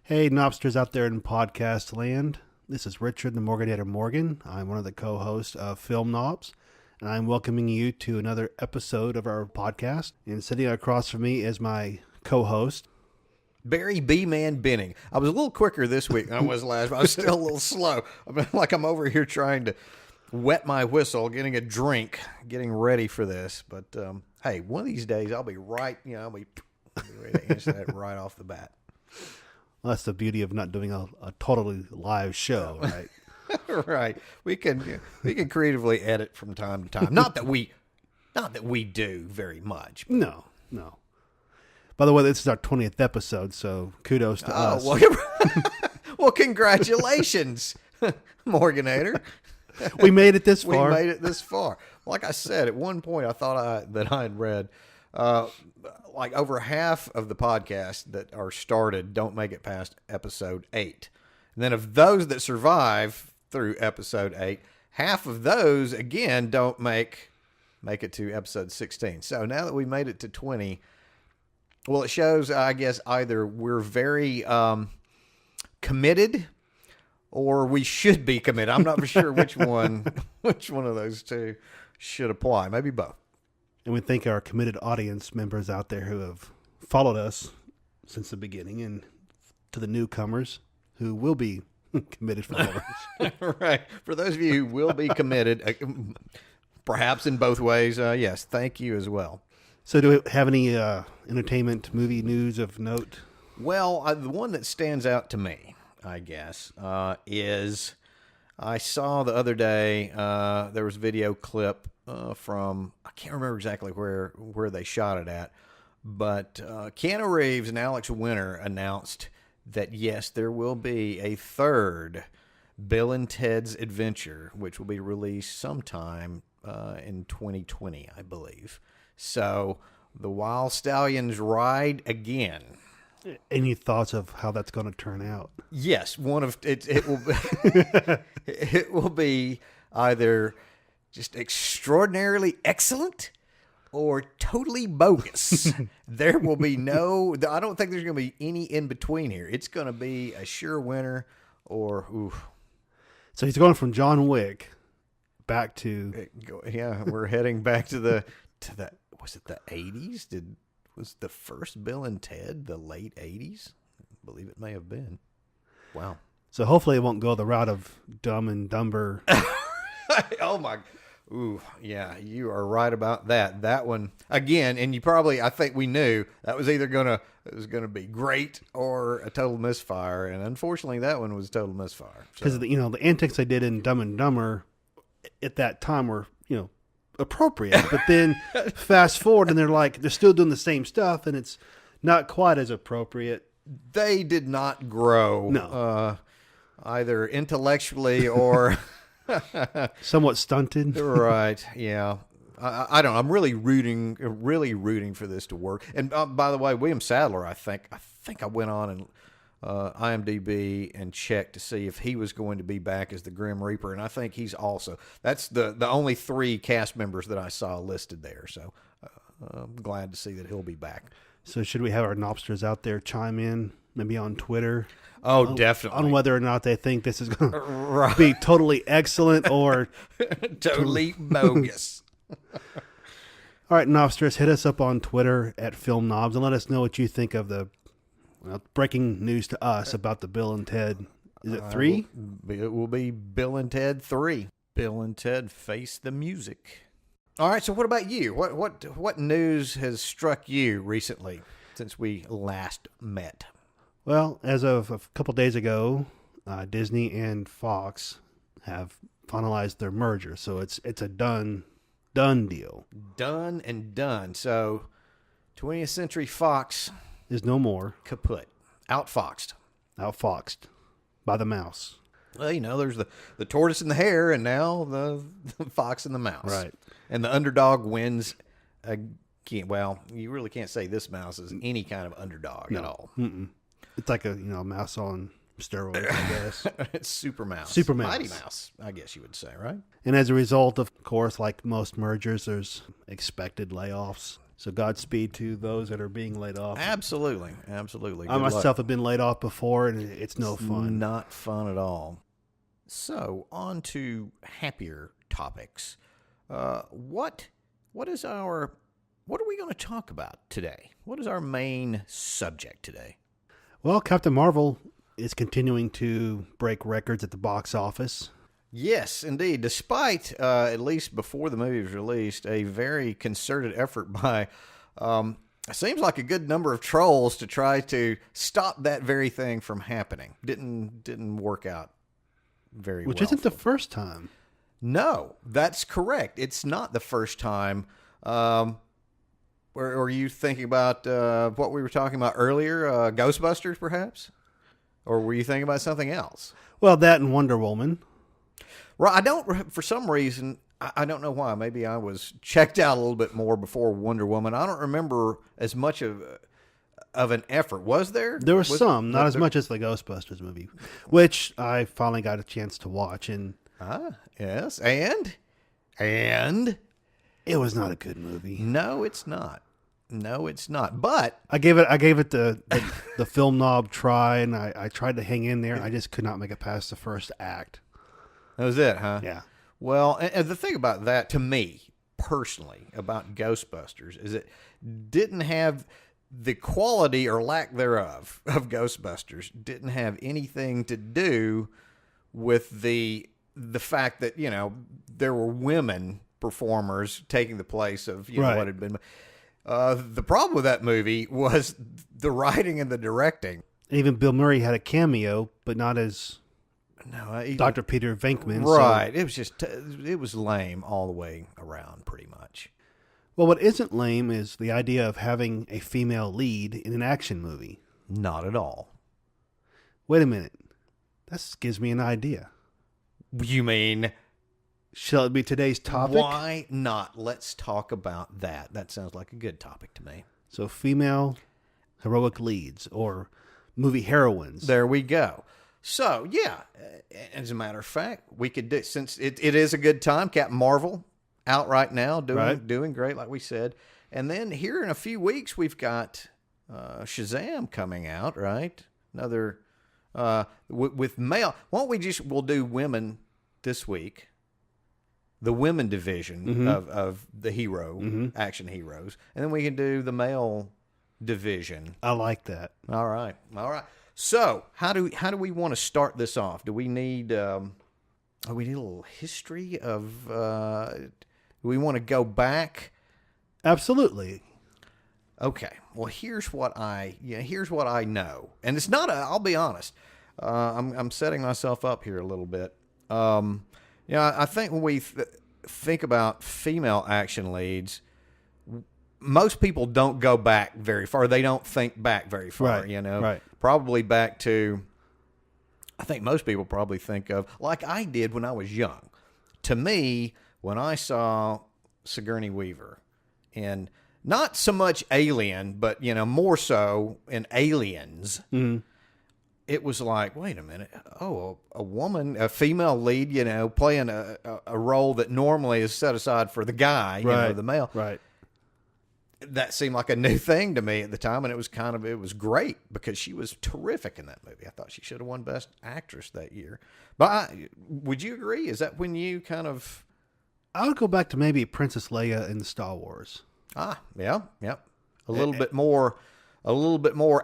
Hey, Nobsters out there in podcast land. This is Richard the Morganator Morgan. I'm one of the co-hosts of Film Nobs, and I'm welcoming you to another episode of our podcast. And sitting across from me is my co-host, Barry B-Man Benning. I was a little quicker this week than I was last, but I was still a little slow. I'm over here trying to wet my whistle, getting a drink, getting ready for this. But hey, one of these days I'll be right. I'll be ready to answer that right off the bat. Well, that's the beauty of not doing a totally live show, right? Right. We can creatively edit from time to time. Not that we do very much. No. By the way, this is our 20th episode, so kudos to us. Well, congratulations, Morganator. We made it this far. We made it this far. Like I said, at one point I thought that I had read like over half of the podcasts that are started don't make it past episode 8. And then of those that survive through episode 8, half of those, again, don't make it to episode 16. So now that we made it to 20, well, it shows, I guess, either we're very committed or we should be committed. I'm not for sure which one of those two should apply. Maybe both. And we thank our committed audience members out there who have followed us since the beginning, and to the newcomers who will be committed followers. Right. For those of you who will be committed, perhaps in both ways, yes, thank you as well. So do we have any entertainment movie news of note? Well, the one that stands out to me, I guess, is I saw the other day there was a video clip from, I can't remember exactly where they shot it at, but Keanu Reeves and Alex Winter announced that, yes, there will be a third Bill and Ted's Adventure, which will be released sometime in 2020, I believe. So the Wild Stallions ride again. Any thoughts of how that's going to turn out? Yes, it will it will be either just extraordinarily excellent or totally bogus. There will be I don't think there's going to be any in between here. It's going to be a sure winner or oof. So he's going from John Wick back to we're heading back to the was it the 80s? Was the first Bill and Ted the late 80s? I believe it may have been. Wow. So hopefully it won't go the route of Dumb and Dumber. Oh my. Ooh, yeah, you are right about that. That one again, and I think we knew that was either gonna be great or a total misfire, and unfortunately that one was a total misfire. Because the antics they did in Dumb and Dumber at that time were appropriate, but then fast forward and they're still doing the same stuff and it's not quite as appropriate. They did not grow either intellectually or somewhat stunted. Right. Yeah. I don't know. I'm really rooting for this to work. And by the way, William Sadler, I think I went on and IMDb and checked to see if he was going to be back as the Grim Reaper, and I think he's also. That's the only 3 cast members that I saw listed there, so I'm glad to see that he'll be back. So should we have our Nobsters out there chime in, maybe on Twitter? Oh, definitely. On whether or not they think this is going to be totally excellent or totally bogus. All right, Nobsters, hit us up on Twitter at Film Nobs and let us know what you think of the breaking news to us about the Bill and Ted. Is it 3? It will be Bill and Ted 3. Bill and Ted Face the Music. All right, so what about you? What news has struck you recently since we last met? Well, as of a couple days ago, Disney and Fox have finalized their merger, so it's a done deal. Done and done. So 20th Century Fox is no more. Kaput. Outfoxed by the mouse. Well, there's the tortoise and the hare, and now the fox and the mouse. Right. And the underdog wins again. Well, you really can't say this mouse is any kind of underdog at all. Mm-mm. It's like a mouse on steroids, I guess. It's Super Mouse. Mighty Mouse, I guess you would say, right? And as a result, of course, like most mergers, there's expected layoffs. So Godspeed to those that are being laid off. Absolutely. Absolutely. I Good myself luck. have been laid off before, and it's no fun. Not fun at all. So, on to happier topics. What are we going to talk about today? What is our main subject today? Well, Captain Marvel is continuing to break records at the box office. Yes, indeed. Despite, at least before the movie was released, a very concerted effort by, it seems like a good number of trolls to try to stop that very thing from happening. Didn't work out very well. Which isn't the first time. No, that's correct. It's not the first time. Are you thinking about what we were talking about earlier, Ghostbusters, perhaps? Or were you thinking about something else? Well, that and Wonder Woman. Right, I don't, for some reason, I don't know why. Maybe I was checked out a little bit more before Wonder Woman. I don't remember as much of an effort. Was there? There was some, not as much as the Ghostbusters movie, which I finally got a chance to watch, and yes, and it was not a good movie. No, it's not. No, it's not. But I gave it the Film Knob try, and I tried to hang in there, and I just could not make it past the first act. that was it, huh? Yeah. Well, and the thing about that, to me personally, about Ghostbusters, is it didn't have the quality or lack thereof of Ghostbusters. Didn't have anything to do with the fact that there were women performers taking the place of Right. what had been. The problem with that movie was the writing and the directing. And even Bill Murray had a cameo, but not as Dr. Peter Venkman. Right. So, It was just, it was lame all the way around, pretty much. well, what isn't lame is the idea of having a female lead in an action movie. Not at all. Wait a minute. This gives me an idea. You mean, Shall it be today's topic? why not? Let's talk about that. That sounds like a good topic to me. So female heroic leads or movie heroines. There we go. So, yeah, as a matter of fact, we could do, since it is a good time, Captain Marvel out right now, doing great, like we said. And then here in a few weeks, we've got Shazam coming out, right? Another, with male. Why don't we'll do women this week, the women division of the action heroes, and then we can do the male division. I like that. All right. So, how do we want to start this off? Do we need a little history of? Do we want to go back? Absolutely. Okay. Well, here's what I know, and it's not. I'll be honest. I'm setting myself up here a little bit. I think when we think about female action leads, most people don't go back very far. They don't think back very far, Right, Right. Probably back to, I think most people probably think of, like I did when I was young. To me, when I saw Sigourney Weaver, and not so much Alien, but, more so in Aliens, it was like, wait a minute. Oh, a woman, a female lead, playing a role that normally is set aside for the guy, the male. Right. That seemed like a new thing to me at the time, and it was great because she was terrific in that movie. I thought she should have won Best Actress that year. But would you agree? Is that when you kind of... I would go back to maybe Princess Leia in the Star Wars. Yeah. A little bit more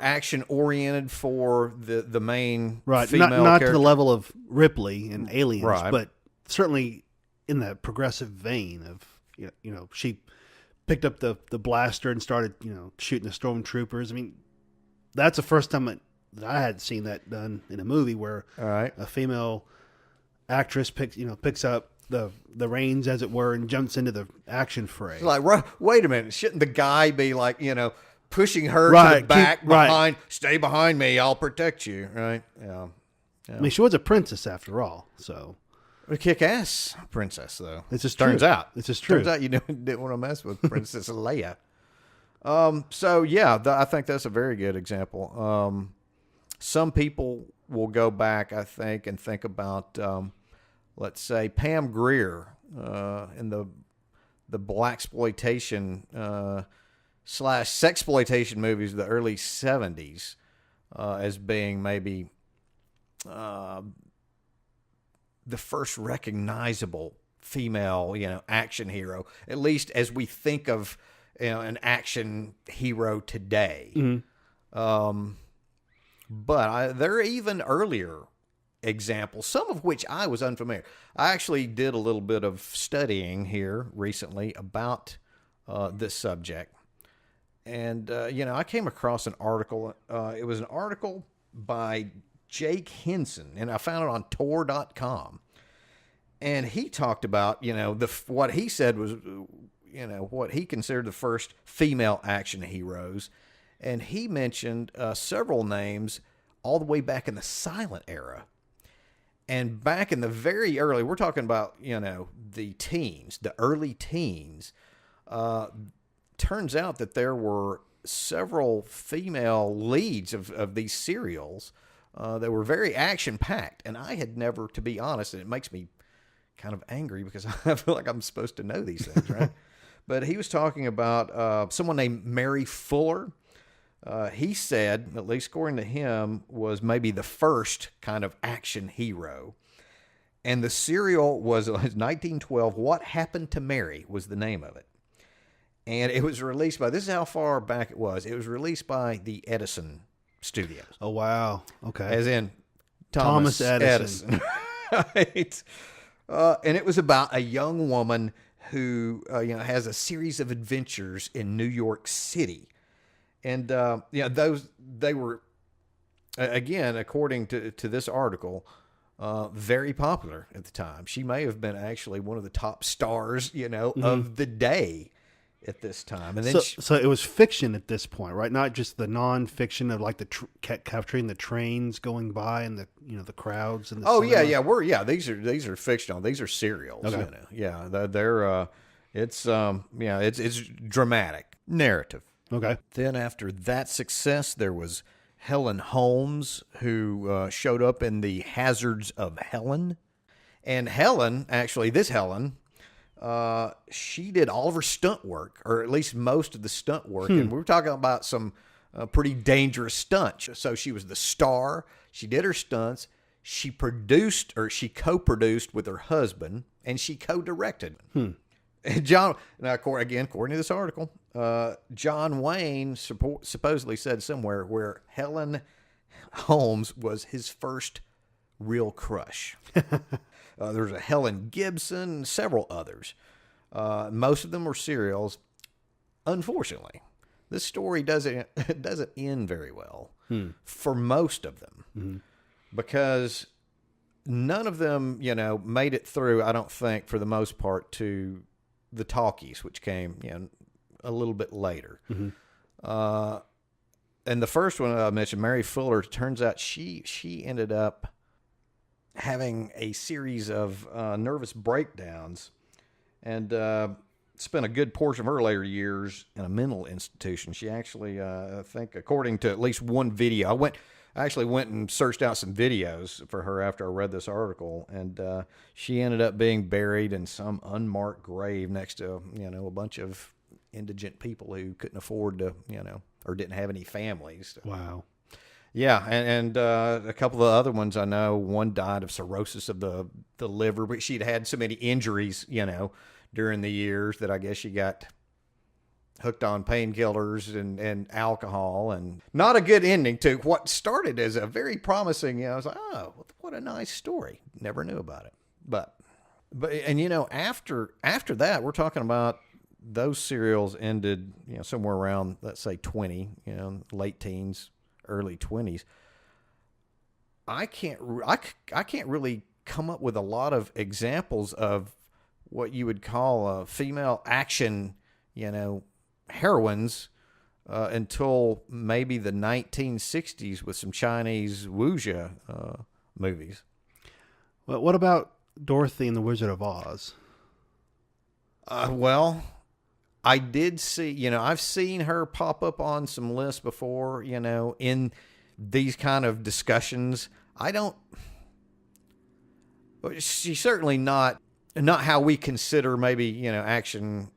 action oriented for the main female not character. to the level of Ripley and Aliens, Right. but certainly in that progressive vein of she picked up the blaster and started shooting the stormtroopers. I mean, that's the first time that I had seen that done in a movie where a female actress picks up the reins, as it were, and jumps into the action fray. It's like, wait a minute, shouldn't the guy be like, pushing her to the back behind? Stay behind me, I'll protect you, right? Yeah. I mean, she was a princess after all, so A kick-ass princess, though. It's just turns true. out. It's just true. Turns out you didn't want to mess with Princess Leia. So yeah, I think that's a very good example. Some people will go back, I think, and think about, let's say, Pam Grier in the blaxploitation slash sexploitation movies of the early 70s as being maybe the first recognizable female, action hero, at least as we think of, an action hero today. Mm-hmm. But there are even earlier examples, some of which I was unfamiliar. I actually did a little bit of studying here recently about this subject. And, I came across an article. It was an article by Jake Henson, and I found it on Tor.com. And he talked about, what he said was, what he considered the first female action heroes. And he mentioned several names all the way back in the silent era. And back in the very early, we're talking about, the teens, the early teens. Turns out that there were several female leads of these serials that were very action-packed. And I had never, to be honest, and it makes me kind of angry because I feel like I'm supposed to know these things, right? But he was talking about someone named Mary Fuller. He said, at least according to him, was maybe the first kind of action hero. And the serial was 1912, What Happened to Mary was the name of it. And it was released by, this is how far back it was released by the Edison Studios. Oh, wow. Okay. As in Thomas Edison. Right. And it was about a young woman who, has a series of adventures in New York City. And, they were, again, according to this article, very popular at the time. She may have been actually one of the top stars, of the day at this time. And then so it was fiction at this point, right? Not just the non-fiction of like the capturing the trains going by and the the crowds and the cinema. These are fictional. These are serials. Okay. They're it's dramatic narrative. Okay. Then after that success, there was Helen Holmes, who showed up in the Hazards of Helen. And Helen, actually, this Helen, she did all of her stunt work, or at least most of the stunt work. And we were talking about some pretty dangerous stunts. So she was the star. She did her stunts. She produced, or she co-produced with her husband, and she co-directed. And John, now again, according to this article, John Wayne supposedly said somewhere where Helen Holmes was his first real crush. There's a Helen Gibson, several others. Most of them were serials. Unfortunately, this story doesn't end very well for most of them, because none of them, made it through. I don't think, for the most part, to the talkies, which came, a little bit later. And the first one I mentioned, Mary Fuller, turns out she ended up having a series of nervous breakdowns and spent a good portion of her later years in a mental institution. She actually, I think, according to at least one video, I actually went and searched out some videos for her after I read this article, and she ended up being buried in some unmarked grave next to, a bunch of indigent people who couldn't afford to, or didn't have any families. Wow. Yeah, and a couple of the other ones I know, one died of cirrhosis of the liver, but she'd had so many injuries, during the years that I guess she got hooked on painkillers and alcohol, and not a good ending to what started as a very promising, I was like, oh, what a nice story. Never knew about it. But after that, we're talking about those serials ended, somewhere around, let's say 20, late teens, early 20s. I can't really come up with a lot of examples of what you would call a female action, heroines until maybe the 1960s with some Chinese wuxia movies. Well, what about Dorothy and the Wizard of Oz? Well, I did see, I've seen her pop up on some lists before, in these kind of discussions. She's certainly not how we consider maybe, action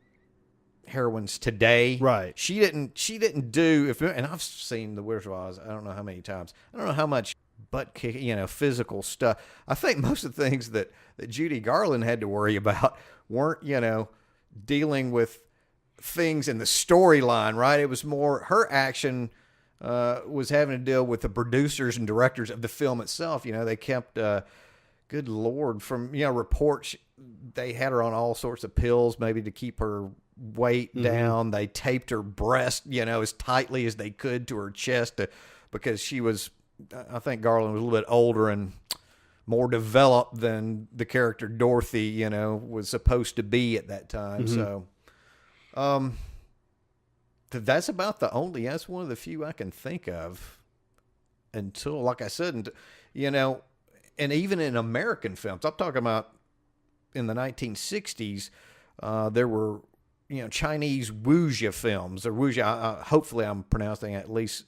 heroines today. Right. She didn't do, and I've seen The Wizard of Oz, I don't know how many times. I don't know how much butt kick, physical stuff. I think most of the things that Judy Garland had to worry about weren't, dealing with things in the storyline, right? It was more her action was having to deal with the producers and directors of the film itself. They kept, good Lord, from, reports, they had her on all sorts of pills, maybe to keep her weight down. They taped her breast, as tightly as they could to her chest because she was, I think Garland was a little bit older and more developed than the character Dorothy, was supposed to be at that time. So, that's about that's one of the few I can think of until, like I said, and even in American films, I'm talking about in the 1960s, there were, Chinese wuxia films, or wuxia, hopefully I'm pronouncing it at least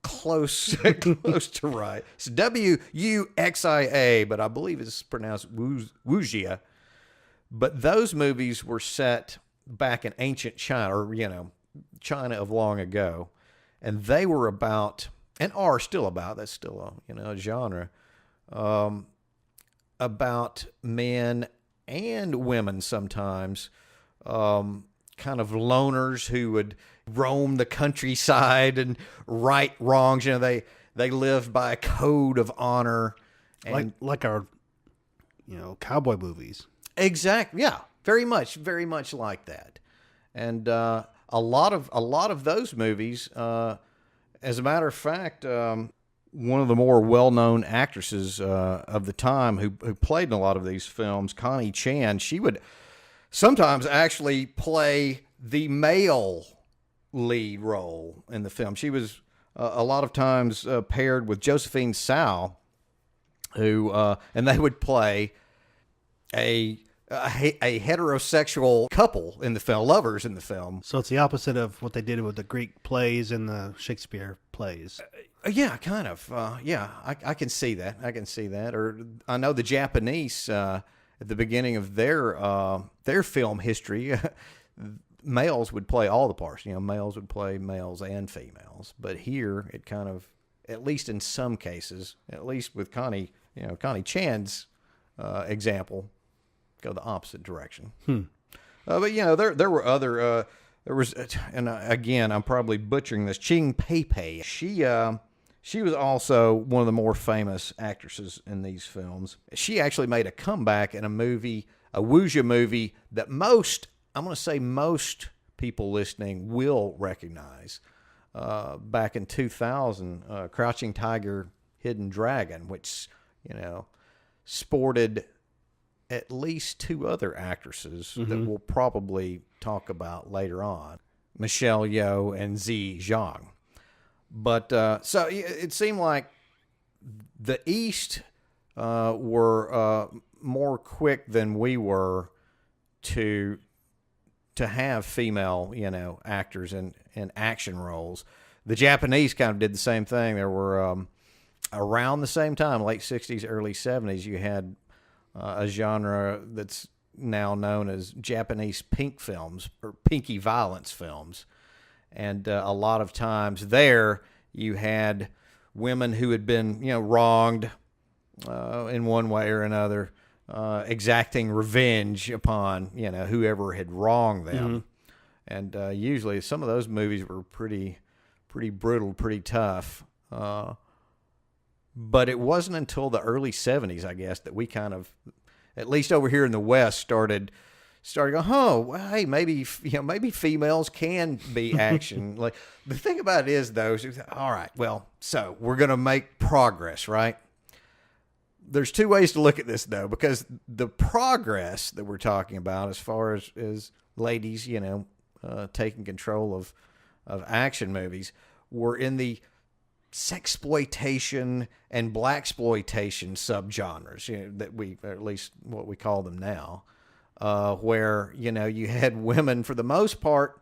close to right. It's Wuxia, but I believe it's pronounced wuxia. But those movies were set back in ancient China, or, China of long ago. And they were about, and are still about, that's still a genre, about men and women sometimes, kind of loners who would roam the countryside and right wrongs. They lived by a code of honor, and like our cowboy movies. Exactly. Yeah, very much like that. And a lot of those movies, as a matter of fact, one of the more well-known actresses of the time who played in a lot of these films, Connie Chan, she would sometimes actually play the male lead role in the film. She was a lot of times paired with Josephine Sao, who and they would play a heterosexual couple in the film, lovers in the film. So it's the opposite of what they did with the Greek plays and the Shakespeare plays. Yeah, kind of. I can see that. Or I know the Japanese at the beginning of their film history, males would play all the parts. Males would play males and females. But here, it kind of, at least in some cases, at least with Connie Chan's example, go the opposite direction. But there were other. There was, and again, I'm probably butchering this. Ching Pei Pei. She was also one of the more famous actresses in these films. She actually made a comeback in a movie, a wuxia movie that most people listening will recognize. Back in 2000, Crouching Tiger, Hidden Dragon, which sported at least two other actresses that we'll probably talk about later on, Michelle Yeoh and Zi Zhang. But so it seemed like the East were more quick than we were to have female, actors in action roles. The Japanese kind of did the same thing. There were around the same time, late 60s, early 70s, you had a genre that's now known as Japanese pink films or pinky violence films. And a lot of times there you had women who had been, wronged in one way or another, exacting revenge upon, whoever had wronged them. And usually some of those movies were pretty brutal, pretty tough. But it wasn't until the early 70s, I guess, that we kind of, at least over here in the West, started going, hey, maybe females can be action. Like, the thing about it is, though, all right, well, so we're going to make progress, right? There's two ways to look at this, though, because the progress that we're talking about as far as ladies, taking control of action movies, were in the sexploitation and blaxploitation subgenres, that we, or at least what we call them now, where, you had women for the most part,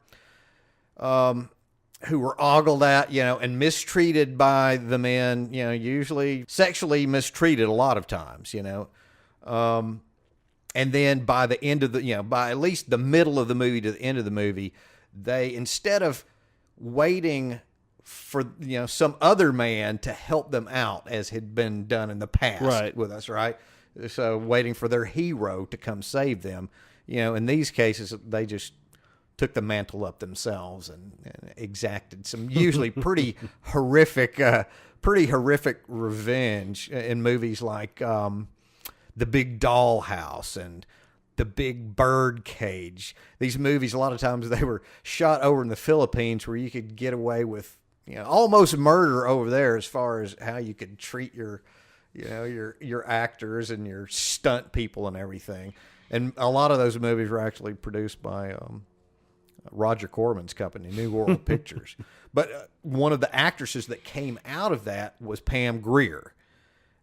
who were ogled at, and mistreated by the men, usually sexually mistreated a lot of times, And then by the end of by at least the middle of the movie to the end of the movie, they, instead of waiting for, some other man to help them out as had been done in the past with us, right? So waiting for their hero to come save them, in these cases, they just took the mantle up themselves and exacted some usually pretty horrific revenge in movies like The Big Dollhouse and The Big Bird Cage. These movies, a lot of times they were shot over in the Philippines, where you could get away with almost murder over there as far as how you could treat your actors and your stunt people and everything. And a lot of those movies were actually produced by Roger Corman's company, New World Pictures. But one of the actresses that came out of that was Pam Grier.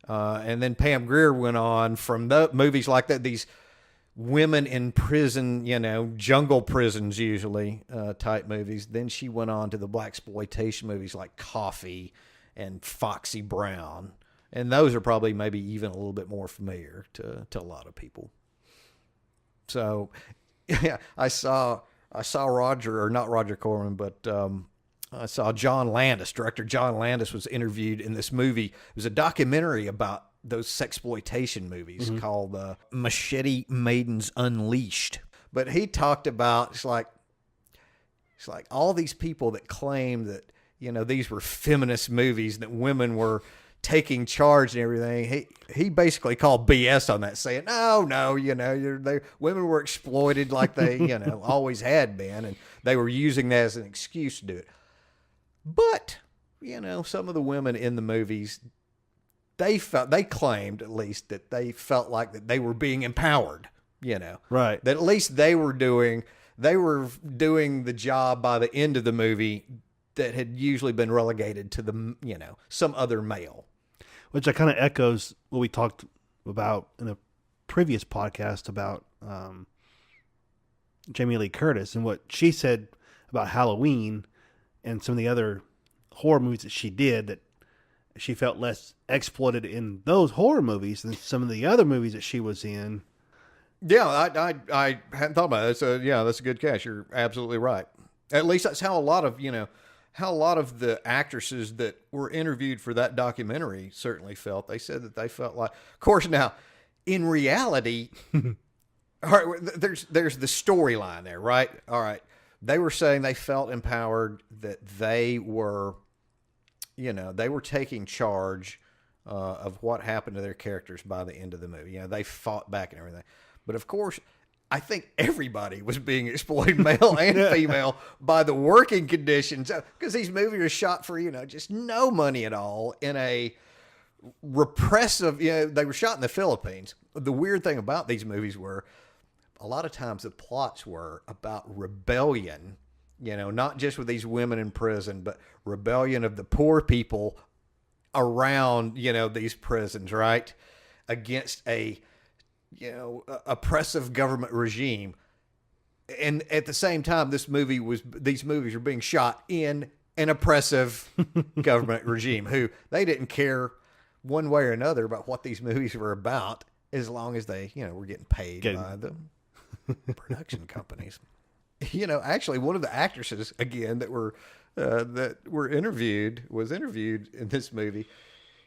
And then Pam Grier went on from the movies like that, these women in prison, jungle prisons usually, type movies. Then she went on to the blaxploitation movies like Coffee and Foxy Brown. And those are probably maybe even a little bit more familiar to a lot of people. So, yeah, I saw not Roger Corman, but I saw John Landis. Director John Landis was interviewed in this movie. It was a documentary about those sexploitation movies called Machete Maidens Unleashed. But he talked about, it's like all these people that claim that, these were feminist movies, that women were taking charge and everything. He basically called BS on that, saying, no, women were exploited like they, always had been, and they were using that as an excuse to do it. But, some of the women in the movies, they claimed at least that they felt like that they were being empowered, Right. That at least they were doing the job by the end of the movie that had usually been relegated to some other male. Which kind of echoes what we talked about in a previous podcast about Jamie Lee Curtis and what she said about Halloween and some of the other horror movies that she did, that she felt less exploited in those horror movies than some of the other movies that she was in. Yeah, I hadn't thought about it. So yeah, that's a good catch. You're absolutely right. At least that's how a lot of the actresses that were interviewed for that documentary certainly felt. They said that they felt like, of course, now in reality, all right, there's the storyline there, right? All right. They were saying they felt empowered, that they were taking charge of what happened to their characters by the end of the movie. They fought back and everything. But of course, I think everybody was being exploited, male and female, by the working conditions, because these movies were shot for, just no money at all in a repressive, they were shot in the Philippines. The weird thing about these movies were a lot of times the plots were about rebellion, not just with these women in prison, but rebellion of the poor people around, these prisons, right? Against a oppressive government regime. And at the same time, these movies are being shot in an oppressive government regime who they didn't care one way or another about what these movies were about, as long as they, were getting paid by the production companies. Actually, one of the actresses, again, that were interviewed in this movie,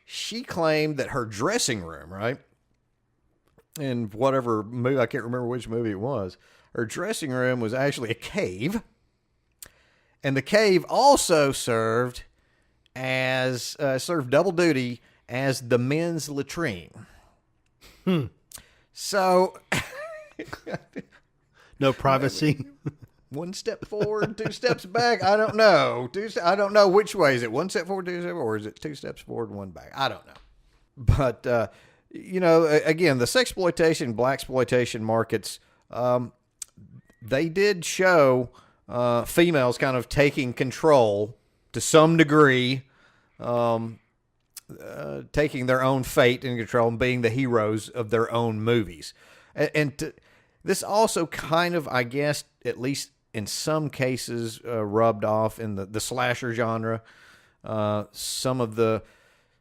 she claimed that her dressing room, right, in whatever movie, I can't remember which movie it was, her dressing room was actually a cave. And the cave also served double duty as the men's latrine. So, no privacy. One step forward, two steps back. I don't know. I don't know which way. Is it one step forward, two steps, or is it two steps forward, one back? I don't know. But, again, the sexploitation, blaxploitation markets, they did show females kind of taking control to some degree, taking their own fate in control and being the heroes of their own movies. This also kind of, I guess, at least in some cases, rubbed off in the slasher genre. Some of the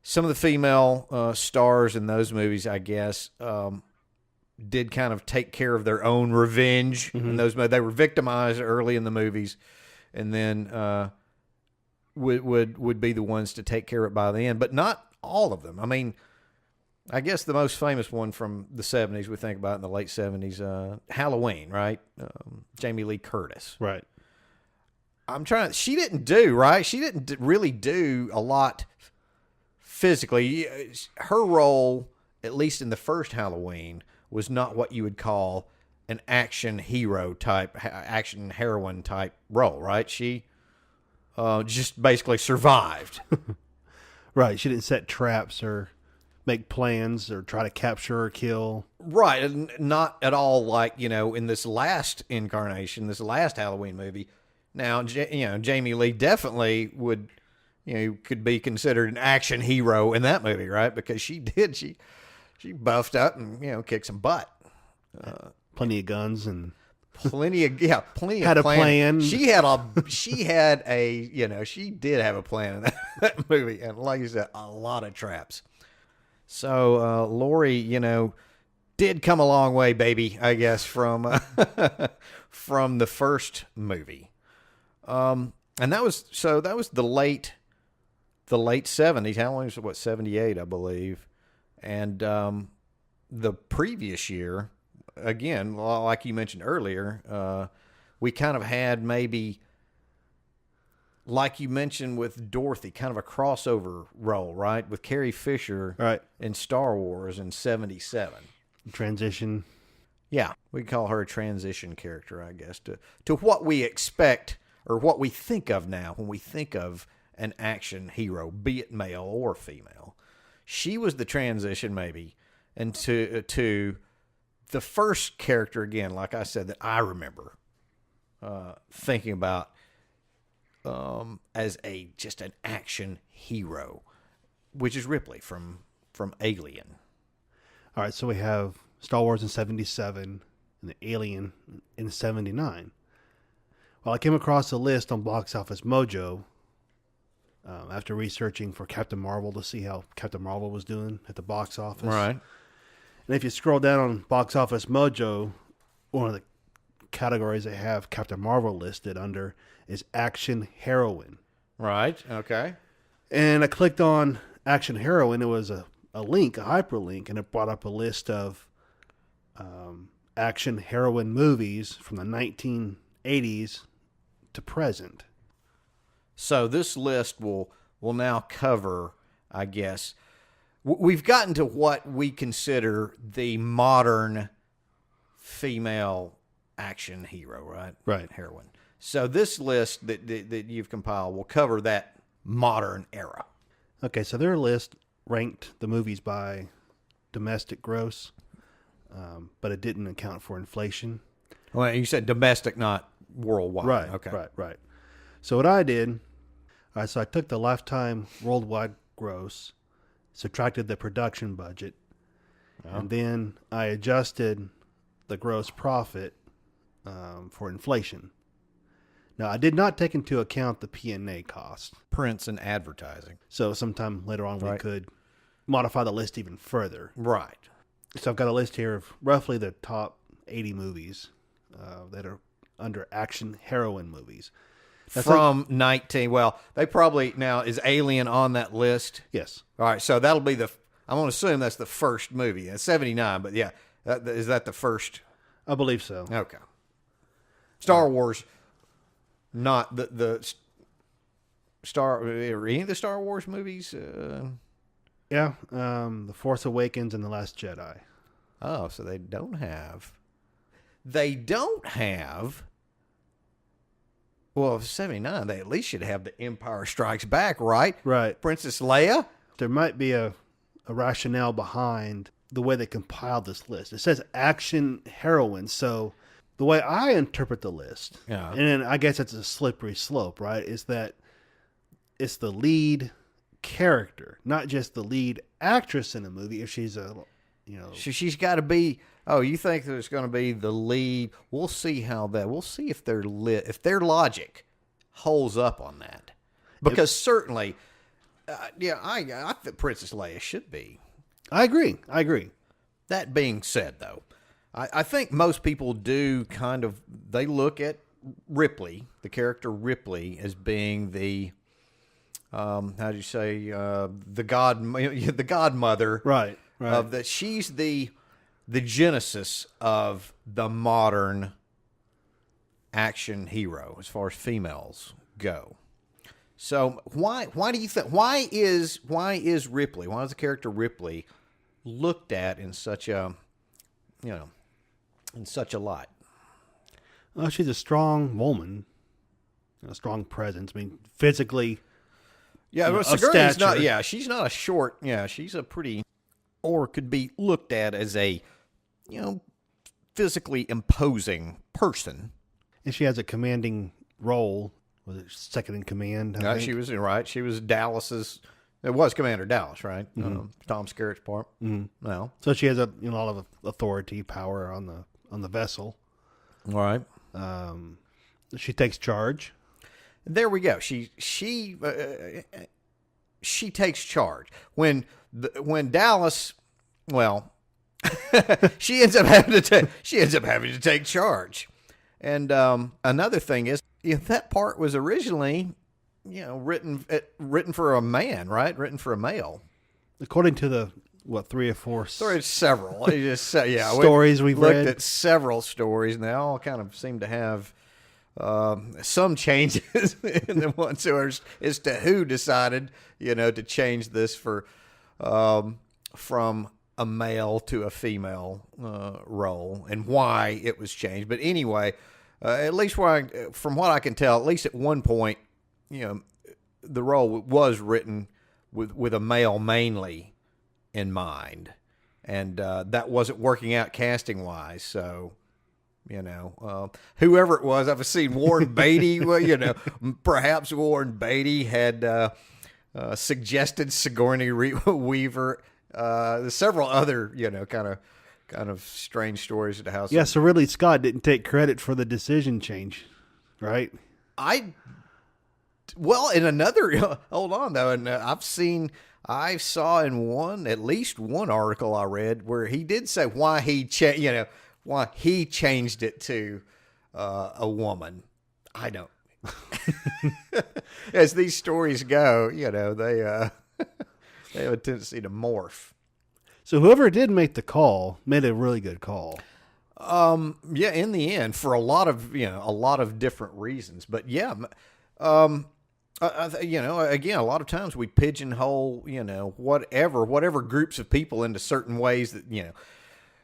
female stars in those movies, I guess, did kind of take care of their own revenge in those. They were victimized early in the movies, and then would be the ones to take care of it by the end, but not all of them. I mean, I guess the most famous one from the 70s, we think about in the late 70s, Halloween, right? Jamie Lee Curtis. Right. She didn't do, right? She didn't really do a lot physically. Her role, at least in the first Halloween, was not what you would call an action hero type, action heroine type role, right? She just basically survived. Right. She didn't set traps or make plans or try to capture or kill. Right. And not at all like, in this last incarnation, this last Halloween movie. Now, Jamie Lee definitely would, could be considered an action hero in that movie, right? Because she buffed up and, kicked some butt. Plenty of guns and plenty of had a plan. She did have a plan in that movie, and like you said, a lot of traps. So Laurie, did come a long way, baby, I guess, from from the first movie. And that was the late 70s. Halloween was 78, I believe. And the previous year, again, like you mentioned earlier, we kind of had maybe, like you mentioned with Dorothy, kind of a crossover role, right? With Carrie Fisher, right, in Star Wars in 77. Transition. Yeah, we call her a transition character, I guess, to what we expect or what we think of now when we think of an action hero, be it male or female. She was the transition, maybe, into the first character, again, like I said, that I remember thinking about as just an action hero, which is Ripley from Alien. All right, so we have Star Wars in 77 and the Alien in 79. Well, I came across a list on Box Office Mojo after researching for Captain Marvel to see how Captain Marvel was doing at the box office. Right. And if you scroll down on Box Office Mojo, one of the categories they have Captain Marvel listed under is action heroine. Right. Okay. And I clicked on action heroine. It was a link, a hyperlink, and it brought up a list of action heroine movies from the 1980s to present. So this list will now cover, I guess, we've gotten to what we consider the modern female action hero, right? Right. Heroine. So this list that you've compiled will cover that modern era. Okay, so their list ranked the movies by domestic gross, but it didn't account for inflation. Well, you said domestic, not worldwide. Right, Okay. right. So what I did, so I took the lifetime worldwide gross, subtracted the production budget, and then I adjusted the gross profit for inflation. Now, I did not take into account the P&A cost. Prints and advertising. So sometime later on we could modify the list even further. Right. So I've got a list here of roughly the top 80 movies that are under action heroine movies. That's from 19. Well, they probably now is Alien on that list. Yes. All right. So that'll be I'm going to assume that's the first movie. It's 79, but yeah, is that the first? I believe so. Okay. Star Wars, not the Star. Are any of the Star Wars movies? Yeah. The Force Awakens and The Last Jedi. Oh, so they don't have. They don't have. Well, 79, they at least should have The Empire Strikes Back, right? Right. Princess Leia? There might be a rationale behind the way they compiled this list. It says action heroine, so the way I interpret the list, and I guess it's a slippery slope, right, is that it's the lead character, not just the lead actress in a movie. If she's she's got to be. Oh, you think there's going to be the lead? We'll see we'll see if their logic holds up on that. Because certainly, I think Princess Leia should be. I agree. That being said, though, I think most people do kind of, they look at Ripley, the character Ripley, as being the, how do you say, the godmother. Right. Of that, she's the genesis of the modern action hero as far as females go. So why do you think, why is Ripley, why is the character Ripley looked at in such a, in such a light? Well, she's a strong woman, a strong presence. I mean, physically. Yeah, well, Sigourney's not. Yeah, she's not a short. Yeah, she's a pretty, or could be looked at as a, physically imposing person. And she has a commanding role. Was it second in command? I think? She was right. She was Dallas's. It was Commander Dallas, right? Mm-hmm. Tom Skerritt's part. Mm-hmm. No, so she has a lot of authority, power on the vessel. All right. She takes charge. There we go. She takes charge when Dallas. Well, she ends up having to take charge. And another thing is, that part was originally, written for a man, right? Written for a male. According to the 3 or 4 There's several. stories we've looked read at several stories, and they all kind of seem to have some changes in the ones as to who decided, to change this for from a male to a female role, and why it was changed. But anyway, at least from what I can tell, at least at one point, the role was written with a male mainly in mind, and that wasn't working out casting wise. So, whoever it was, I've seen Warren Beatty. Well, perhaps Warren Beatty had suggested Sigourney Weaver. There's several other, kind of strange stories at the house. Yeah, so Ridley Scott didn't take credit for the decision change, right? In another, hold on though, and I saw in at least one article I read where he did say why he changed it to a woman. I don't. As these stories go, they have a tendency to morph. So whoever did make the call made a really good call. Yeah, in the end, for a lot of different reasons. But yeah, again, a lot of times we pigeonhole, whatever groups of people into certain ways that,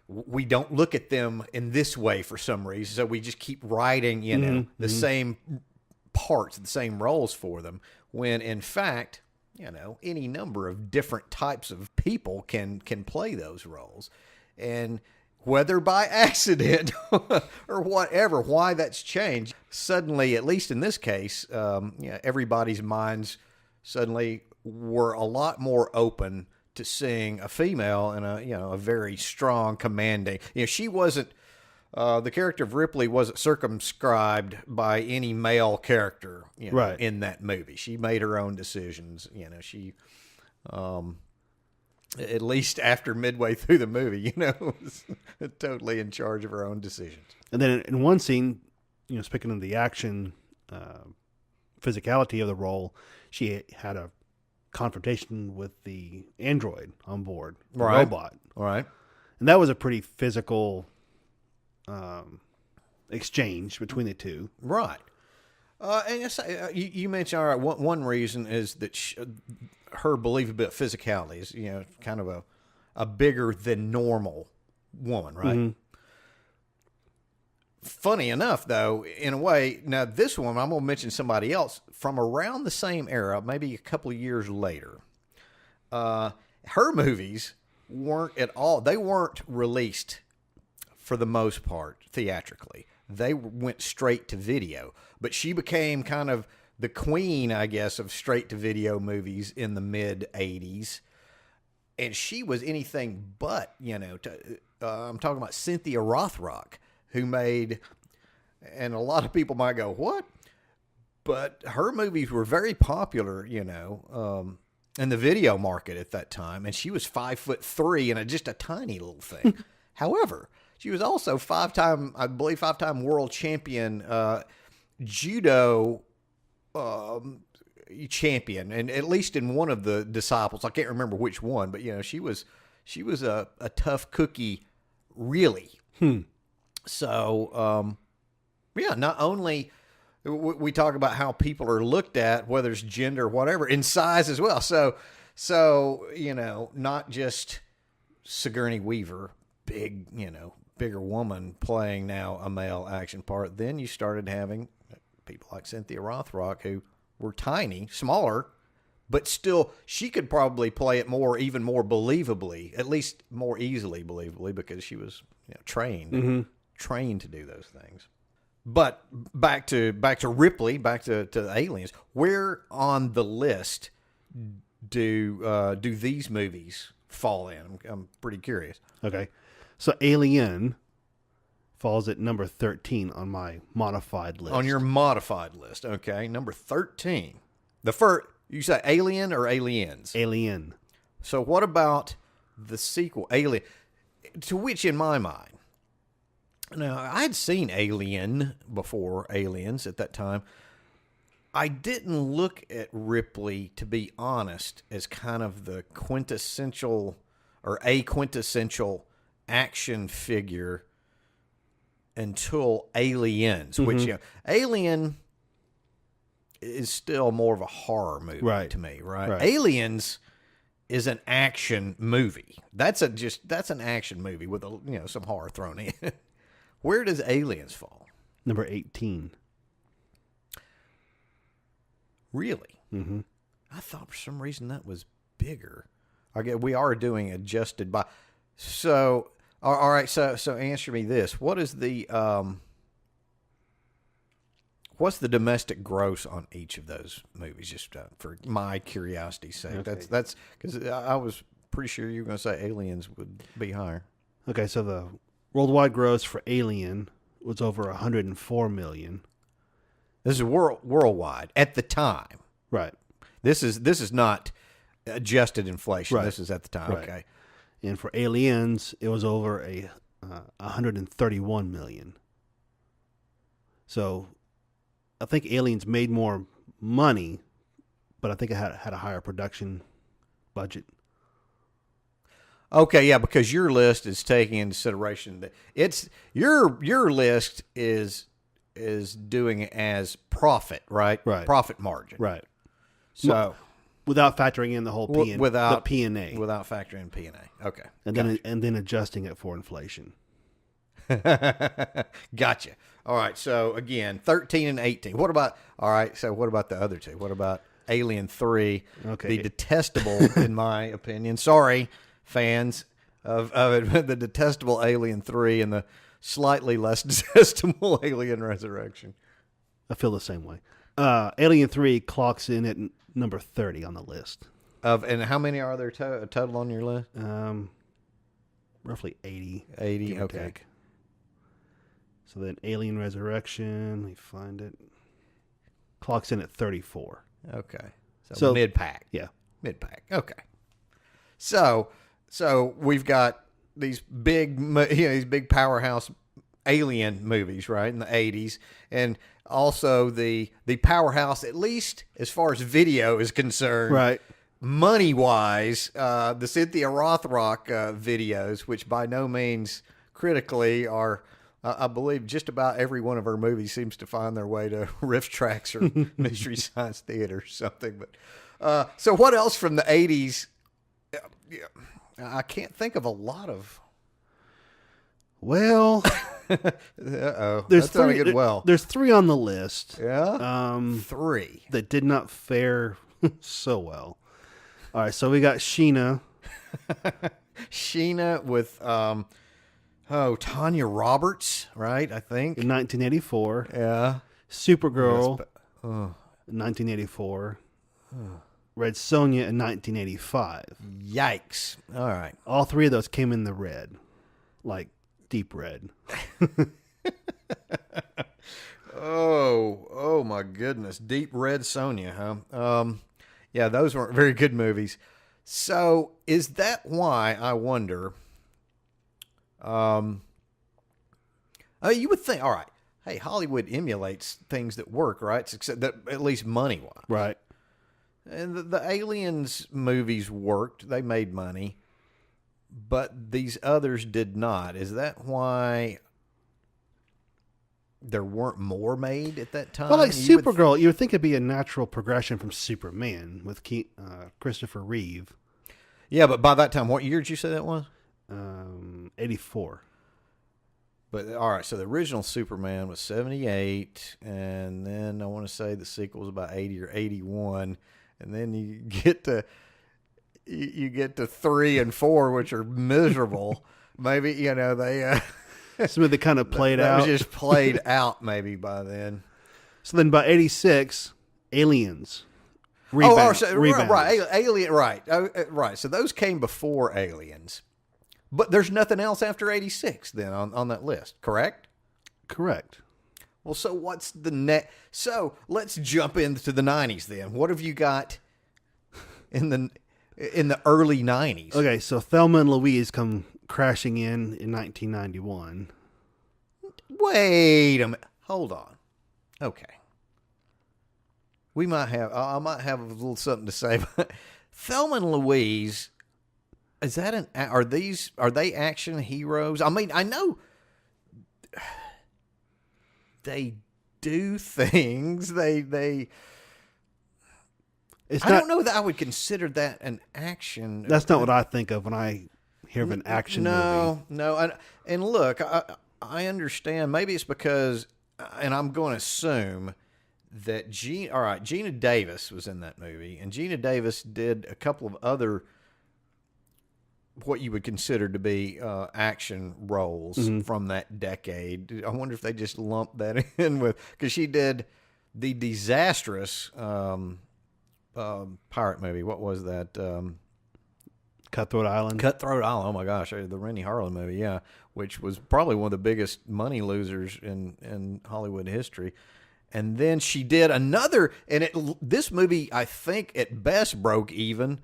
we don't look at them in this way for some reason. So we just keep writing, the same parts, the same roles for them, when in fact, any number of different types of people can play those roles. And whether by accident or whatever, why that's changed, suddenly, at least in this case, everybody's minds suddenly were a lot more open to seeing a female in a very strong, commanding. She wasn't. The character of Ripley wasn't circumscribed by any male character, right, in that movie. She made her own decisions. She, at least after midway through the movie, was totally in charge of her own decisions. And then in one scene, speaking of the action, physicality of the role, she had a confrontation with the android on board, the robot. All right. And that was a pretty physical exchange between the two. Right. And you mentioned, all right, one reason is that her belief about physicality is, kind of a bigger than normal woman, right? Mm-hmm. Funny enough, though, in a way, now this woman, I'm going to mention somebody else from around the same era, maybe a couple of years later. Her movies weren't at all, they weren't released for the most part theatrically. They went straight to video, but she became kind of the queen, I guess, of straight to video movies in the mid 80s. And she was anything but, I'm talking about Cynthia Rothrock, who made, and a lot of people might go, what? But her movies were very popular, in the video market at that time. And she was 5'3" and just a tiny little thing. However, She was also five-time world champion, judo champion, and at least in one of the disciples, I can't remember which one, but she was a tough cookie, really. So, not only we talk about how people are looked at, whether it's gender or whatever, in size as well. So not just Sigourney Weaver, bigger woman playing now a male action part. Then you started having people like Cynthia Rothrock, who were tiny, smaller, but still she could probably play it even more believably, at least more easily believably, because she was trained to do those things. But back to Ripley, back to Aliens. Where on the list do these movies fall in? I'm pretty curious. Okay, so Alien falls at number 13 on my modified list. On your modified list, okay, number 13. The first, you say Alien or Aliens? Alien. So what about the sequel, Alien? To which, in my mind, now I'd seen Alien before Aliens at that time. I didn't look at Ripley, to be honest, as kind of the quintessential or a quintessential action figure until Aliens, which Alien is still more of a horror movie to me, right? Aliens is an action movie. That's an action movie with some horror thrown in. Where does Aliens fall? Number 18. Really? Mm-hmm. I thought for some reason that was bigger. Okay, we are doing adjusted by. So, all right. So answer me this: what is what's the domestic gross on each of those movies? Just for my curiosity's sake. Okay. That's because I was pretty sure you were going to say Aliens would be higher. Okay, so the worldwide gross for Alien was over 104 million. This is worldwide at the time. Right. This is not adjusted inflation. Right. This is at the time. Right. Okay. And for Aliens, it was over 131 million. So I think Aliens made more money, but I think it had a higher production budget. Okay, yeah, because your list is taking into consideration that it's your list is doing it as profit, right? Right. Profit margin. Right. So without factoring in the whole P&A. without P&A. Without factoring in P&A. Okay. And then adjusting it for inflation. Gotcha. All right. So again, 13 and 18. What about the other two? What about Alien 3? Okay. The detestable, in my opinion. Sorry, fans of it, the detestable Alien 3 and the slightly less detestable Alien Resurrection. I feel the same way. Alien 3 clocks in at number 30 on the list. And how many are there total on your list? Roughly 80. 80, okay. Take. So then Alien Resurrection, let me find it. Clocks in at 34. Okay. So mid-pack. Yeah. Mid-pack. Okay. So we've got these big powerhouse alien movies, right, in the 80s, and also the powerhouse, at least as far as video is concerned, right, money-wise, the Cynthia Rothrock videos, which by no means critically are, I believe just about every one of her movies seems to find their way to Riff Tracks or Mystery Science Theater or something. But so what else from the 80s? I can't think of a lot of. Well, There's three. There's three on the list. Yeah. 3 that did not fare so well. All right, so we got Sheena. Sheena with Tanya Roberts, right? I think in 1984. Yeah. Supergirl, 1984. Red Sonja in 1985. Yikes! All right, all three of those came in the red, like deep red. Oh my goodness, deep red Sonja, huh? Yeah, those weren't very good movies. So is that why, I wonder, You would think, all right, hey, Hollywood emulates things that work, right? Except that at least money-wise. Right. And the Aliens movies worked. They made money. But these others did not. Is that why there weren't more made at that time? Well, like Supergirl, you would think it'd be a natural progression from Superman with Christopher Reeve. Yeah, but by that time, what year did you say that was? 84. But all right, so the original Superman was 78, and then I want to say the sequel was about 80 or 81, and then you get to 3 and 4, which are miserable. Maybe they So they kind of played that out. was just played out maybe by then. So then by 86, Aliens. Rebound. Right, Alien, right, right. So those came before Aliens. But there's nothing else after 86 then on that list, correct? Correct. Well, so what's the next? So let's jump into the 90s then. What have you got in the early 90s? Okay, so Thelma and Louise come crashing in 1991. Wait a minute. Hold on. Okay. I might have a little something to say. But Thelma and Louise, is that are they action heroes? I mean, I know they do things. I don't know that I would consider that an action. That's not what I think of when I hear of an action movie. No. And look, I understand. Maybe it's because, and I'm going to assume that Gina Davis was in that movie, and Gina Davis did a couple of other what you would consider to be action roles from that decade. I wonder if they just lumped that in with, because she did the disastrous pirate movie. What was that? Cutthroat Island. Cutthroat Island. Oh my gosh, the Rennie Harlan movie. Yeah, which was probably one of the biggest money losers in Hollywood history. And then she did another, and this movie I think at best broke even,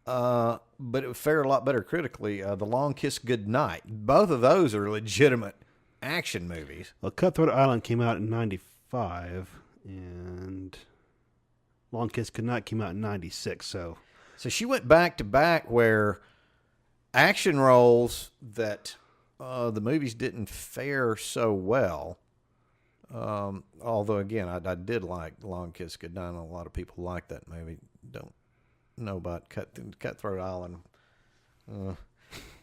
but it fared a lot better critically. The Long Kiss Goodnight. Both of those are legitimate action movies. Well, Cutthroat Island came out in 95, and Long Kiss Goodnight came out in 96. So she went back to back where action roles that the movies didn't fare so well. Although again, I did like Long Kiss Goodnight. I know a lot of people like that movie. Don't know about Cutthroat Island.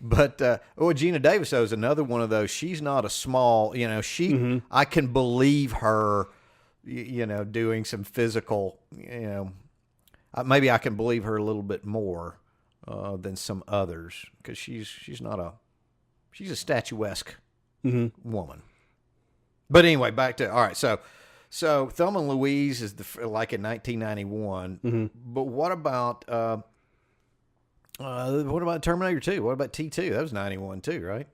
But Gina Davis though is another one of those. She's not a small, I can believe her, doing some physical, maybe I can believe her a little bit more than some others, because she's a statuesque woman. But anyway, back to, all right, so Thelma and Louise is like in 1991. But what about Terminator 2? What about T2? That was 91 too, right?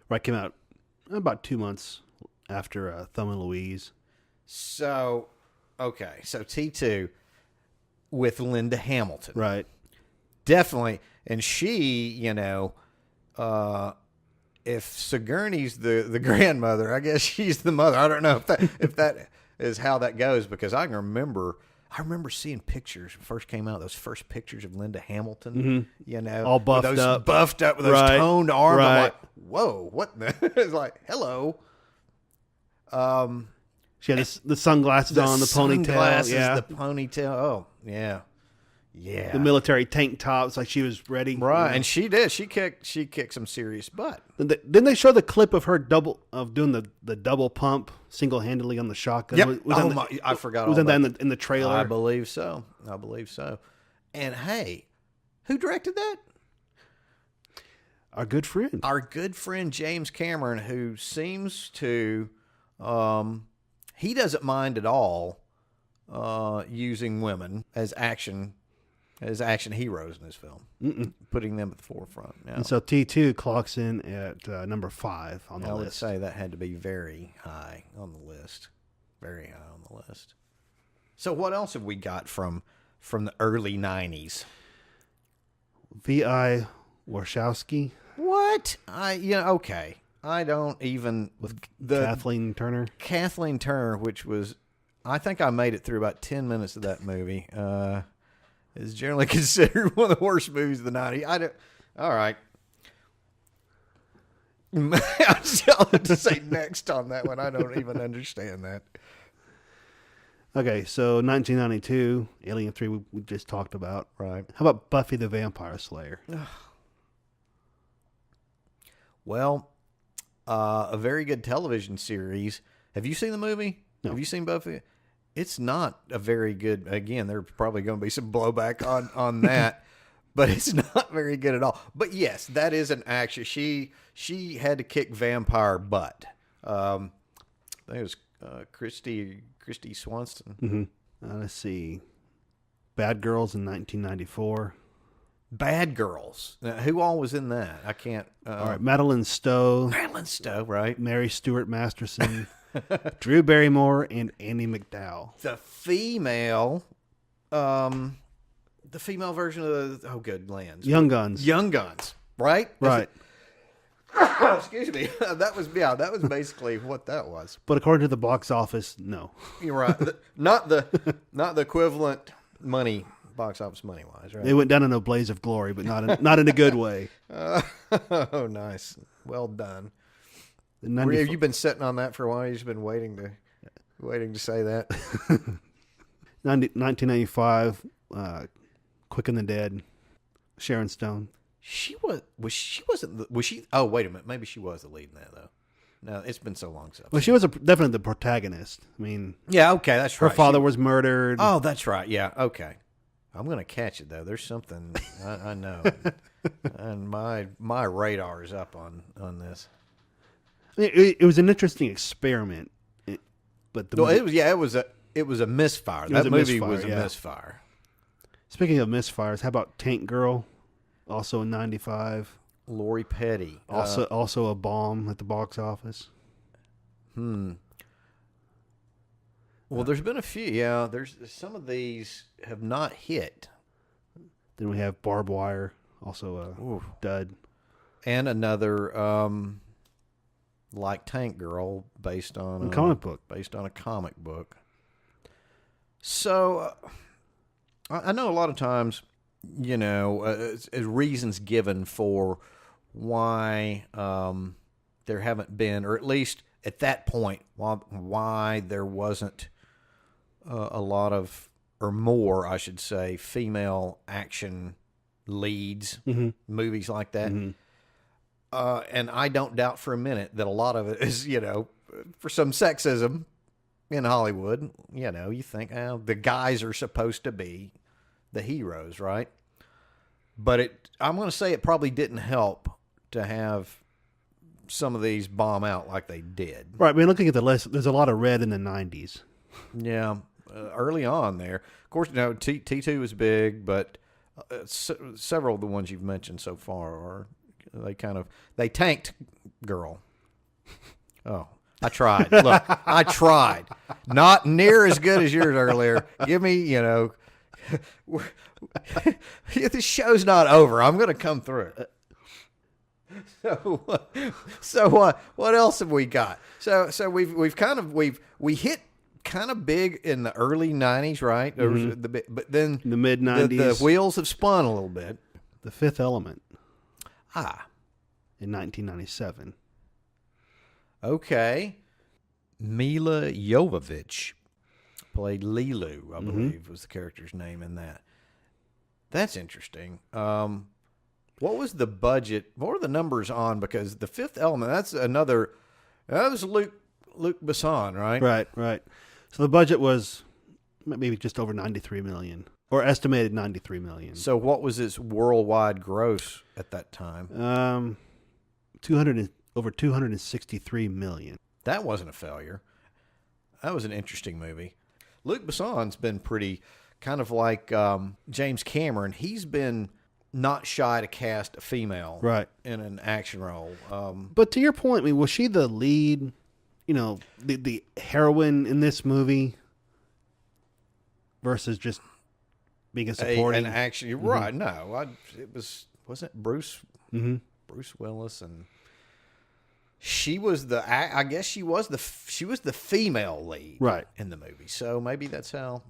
Right, came out about 2 months after Thelma and Louise. So, okay, so T2 with Linda Hamilton. Right. Definitely. And she, if Sigourney's the grandmother, I guess she's the mother. I don't know if that is how that goes, because I remember seeing pictures first came out, those first pictures of Linda Hamilton, all buffed up with those toned arms. Right. I'm like, whoa, what the? It's like, hello. She had the sunglasses on, the ponytail. Yeah. The ponytail. Oh, yeah. Yeah, the military tank tops, like she was ready, right? And she did. She kicked some serious butt. Didn't they show the clip of her doing the double pump single handedly on the shotgun? Yep. I forgot. Was that in the trailer? I believe so. And hey, who directed that? Our good friend James Cameron, who seems to he doesn't mind at all using women as action heroes in his film, putting them at the forefront. Yeah. And so T2 clocks in at number 5 on the list. I would say that had to be very high on the list. Very high on the list. So what else have we got from the early 90s? V.I. Warshawski. What? Okay. I don't even with the Kathleen Turner. Kathleen Turner, which was, I think I made it through about 10 minutes of that movie. Is generally considered one of the worst movies of the 90s. I don't. All right. I'll have to say next on that one. I don't even understand that. Okay, so 1992, Alien 3 we just talked about. Right. How about Buffy the Vampire Slayer? Well, a very good television series. Have you seen the movie? No. Have you seen Buffy? It's not a very good. Again, there's probably going to be some blowback on that, but it's not very good at all. But yes, that is an action. She had to kick vampire butt. I think it was Christy Swanson. Mm-hmm. Let's see. Bad Girls in 1994. Bad Girls. Now, who all was in that? I can't. All right, Madeline Stowe. Madeline Stowe, right? Mary Stuart Masterson. Drew Barrymore and Andie MacDowell. The female version of the, oh, good lands. Young Guns. Young Guns, right? Right. Excuse me. That was basically what that was. But according to the box office, no. You're right. Not the equivalent money, box office money wise, right? They went down in a blaze of glory, but not in a good way. Oh, nice. Well done. Have you been sitting on that for a while? You've just been waiting to say that. 1995, Quick and the Dead, Sharon Stone. Oh, wait a minute. Maybe she was the lead in that, though. No, it's been so long since. Well, she was definitely the protagonist. I mean, yeah, okay, that's right. Her father was murdered. Oh, that's right. Yeah, okay. I'm going to catch it, though. There's something I know. And my radar is up on this. It was an interesting experiment, but it was a misfire. That movie was a misfire. Speaking of misfires, how about Tank Girl, also in '95? Lori Petty, also a bomb at the box office. Well, there's been a few. Yeah, there's some of these have not hit. Then we have Barbed Wire, also a dud, and another. Like Tank Girl, based on a comic book. So, I know a lot of times, reasons given for why there haven't been, or at least at that point, why there wasn't a lot of, or more, I should say, female action leads, movies like that. Mm-hmm. And I don't doubt for a minute that a lot of it is, for some sexism in Hollywood. You think, the guys are supposed to be the heroes, right? But I'm going to say it probably didn't help to have some of these bomb out like they did. Right. I mean, looking at the list, there's a lot of red in the 90s. Yeah. Early on there. Of course, T2 was big, but several of the ones you've mentioned so far are... They tanked Girl. Oh, I tried. Look, I tried. Not near as good as yours earlier. Give me, this show's not over. I'm going to come through it. So what else have we got? So we hit kind of big in the early 90s, right? Mm-hmm. But then the mid 90s, the wheels have spun a little bit. The Fifth Element. In 1997. Okay. Mila Jovovich played Lilu, I believe was the character's name in that. That's interesting. What was the budget? What were the numbers on? Because The Fifth Element, that was Luc Besson, right? Right. So the budget was maybe just over $93 million. Or estimated $93 million. So what was its worldwide gross at that time? Over $263 million. That wasn't a failure. That was an interesting movie. Luc Besson's been pretty, kind of like James Cameron. He's been not shy to cast a female in an action role. But to your point, I mean, was she the lead, the heroine in this movie versus just being a supporting? An action, you're right. No, wasn't it Bruce? Mm-hmm. Bruce Willis, and she was I guess she was the female lead Right. in the movie. So maybe that's how,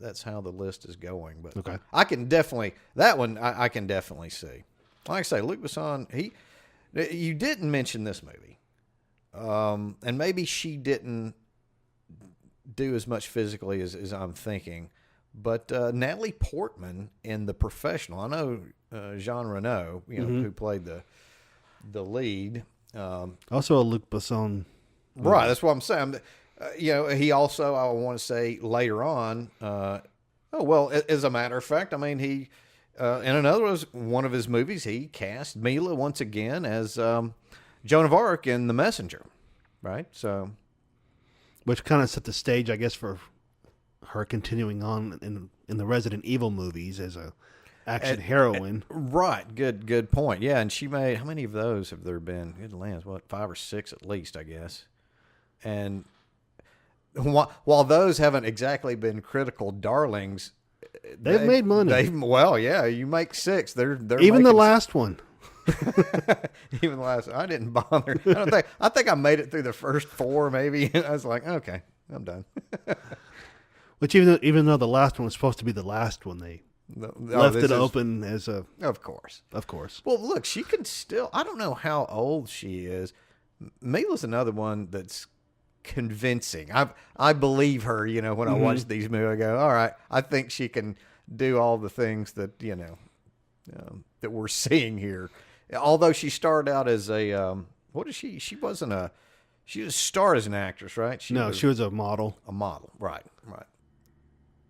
that's how the list is going. But Okay. I can definitely, that one I can definitely see. Like I say, Luc Besson, you didn't mention this movie. And maybe she didn't do as much physically as I'm thinking. But Natalie Portman in The Professional, I know Jean Reno, who played the lead. Also a Luc Besson. Right, that's what I'm saying. He also, I want to say later on, as a matter of fact, I mean, he, in one of his movies, he cast Mila once again as Joan of Arc in The Messenger, right? So, which kind of set the stage, I guess, for her continuing on in the Resident Evil movies as a action heroine. Right. Good point. Yeah. And she made, how many of those have there been? Good lands, 5 or 6 at least, I guess. And while those haven't exactly been critical darlings, they've made money. You make 6. They're even the last one. Even the last, I didn't bother. I think I made it through the first 4 maybe. And I was like, okay, I'm done. Which even though the last one was supposed to be the last one, they left it open as a... Of course. Well, look, she can still... I don't know how old she is. Mila's another one that's convincing. I believe her, when I watch these movies. I go, all right, I think she can do all the things that, that we're seeing here. Although she started out as a... what is she? She wasn't a... She just started as an actress, right? She was a model. A model, right.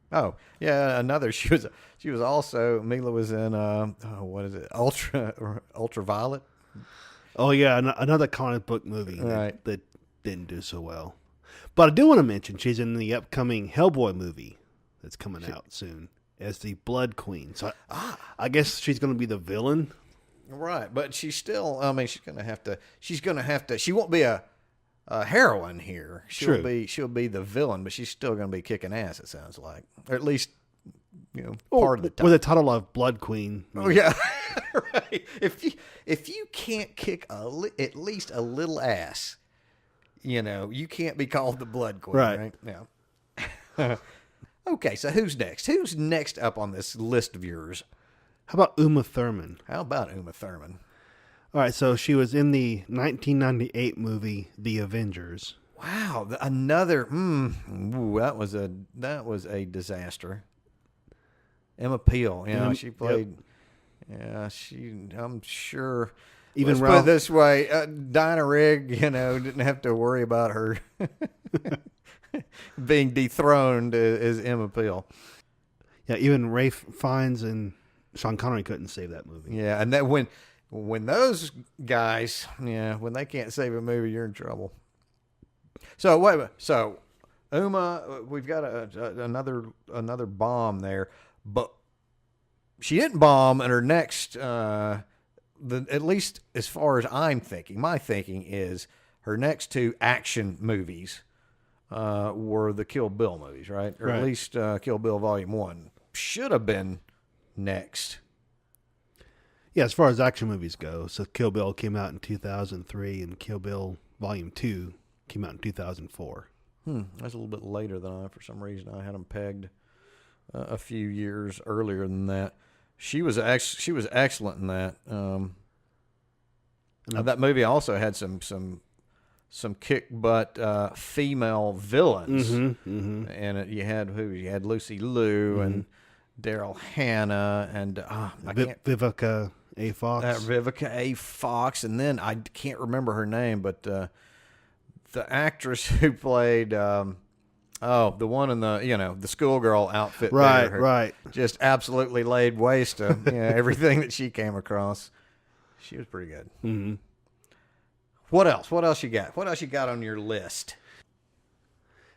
Oh, yeah, another. She was also, Mila was in, what is it, Ultraviolet? Oh, yeah, another comic book movie right. that didn't do so well. But I do want to mention she's in the upcoming Hellboy movie that's coming out soon as the Blood Queen. So I guess she's going to be the villain. Right, but she's still, she's going to have to, she won't be a heroine here. She'll be the villain, but she's still going to be kicking ass, it sounds like. Or at least, part of the time. With the title of Blood Queen. Oh, yeah. Right. If you can't kick at least a little ass, you can't be called the Blood Queen, right? Yeah. Okay, so who's next? Who's next up on this list of yours? How about Uma Thurman? All right, so she was in the 1998 movie The Avengers. Wow, another. That was a disaster. Emma Peel, she played. Yep. Yeah, I'm sure. Even Let's put it this way, Dinah Rigg, didn't have to worry about her being dethroned as Emma Peel. Yeah, even Ralph Fiennes and Sean Connery couldn't save that movie. Yeah, and that when those guys, when they can't save a movie, you're in trouble. So wait a minute. So Uma, we've got another bomb there, but she didn't bomb in her next. At least as far as I'm thinking, my thinking is her next 2 action movies were the Kill Bill movies, right? Or at least Kill Bill Volume 1 should have been next. Yeah, as far as action movies go, so Kill Bill came out in 2003 and Kill Bill Volume 2 came out in 2004. That's a little bit later than for some reason I had them pegged a few years earlier than that. She was excellent in that. That movie also had some kick butt female villains, and you had Lucy Liu and Daryl Hannah and Vivica A. Fox. Vivica A. Fox, and then I can't remember her name, but the actress who played the one in the schoolgirl outfit. Right. Just absolutely laid waste to everything that she came across. She was pretty good. Mm-hmm. What else? What else you got? What else you got on your list?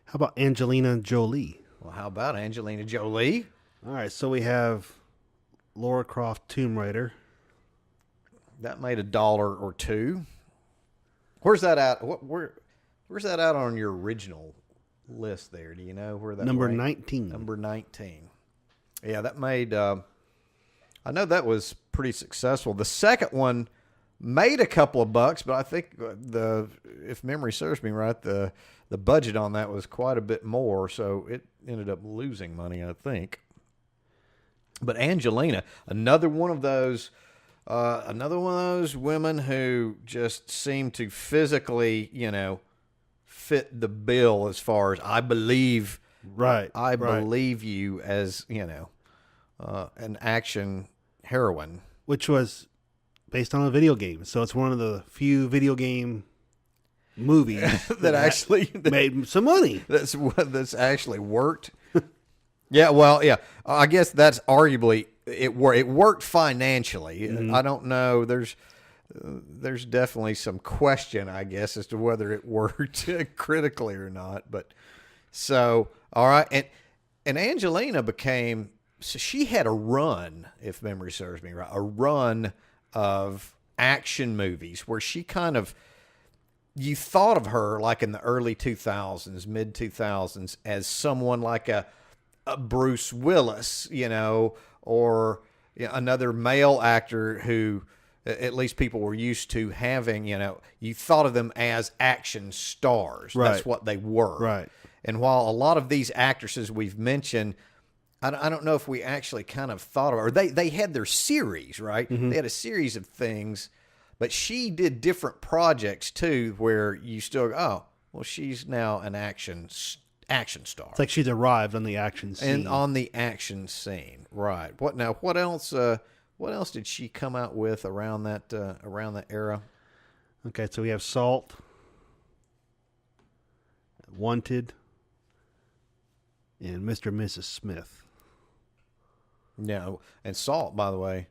How about Angelina Jolie? Well, how about Angelina Jolie? All right, so we have Lara Croft Tomb Raider. That made $1 or $2. Where's that at? Where's that out on your original list there? Do you know where that Number ranked? 19. Number 19. Yeah, that made I know that was pretty successful. The second one made a couple of bucks, but I think if memory serves me right, the budget on that was quite a bit more, so it ended up losing money, I think. But Angelina, another one of those women who just seemed to physically, fit the bill as far as I believe. Right. I believe you as, an action heroine. Which was based on a video game. So it's one of the few video game movies that actually made some money. That's actually worked. Yeah, well, yeah. I guess that's arguably it worked financially. Mm-hmm. I don't know. There's definitely some question, I guess, as to whether it worked critically or not. But so, all right, and Angelina became. So she had a run, if memory serves me right, a run of action movies where she kind of, you thought of her like in the early 2000s, mid 2000s, as someone like a Bruce Willis, or another male actor who at least people were used to having, you thought of them as action stars. Right. That's what they were. Right. And while a lot of these actresses we've mentioned, I don't know if we actually kind of thought of her. They had their series, right? Mm-hmm. They had a series of things, but she did different projects too, where you still go, oh, well, she's now an action star. It's like she's arrived on the action scene. And on the action scene, right? What else? What else did she come out with around that era? Okay, so we have Salt, Wanted, and Mr. and Mrs. Smith. Yeah, and Salt, by the way,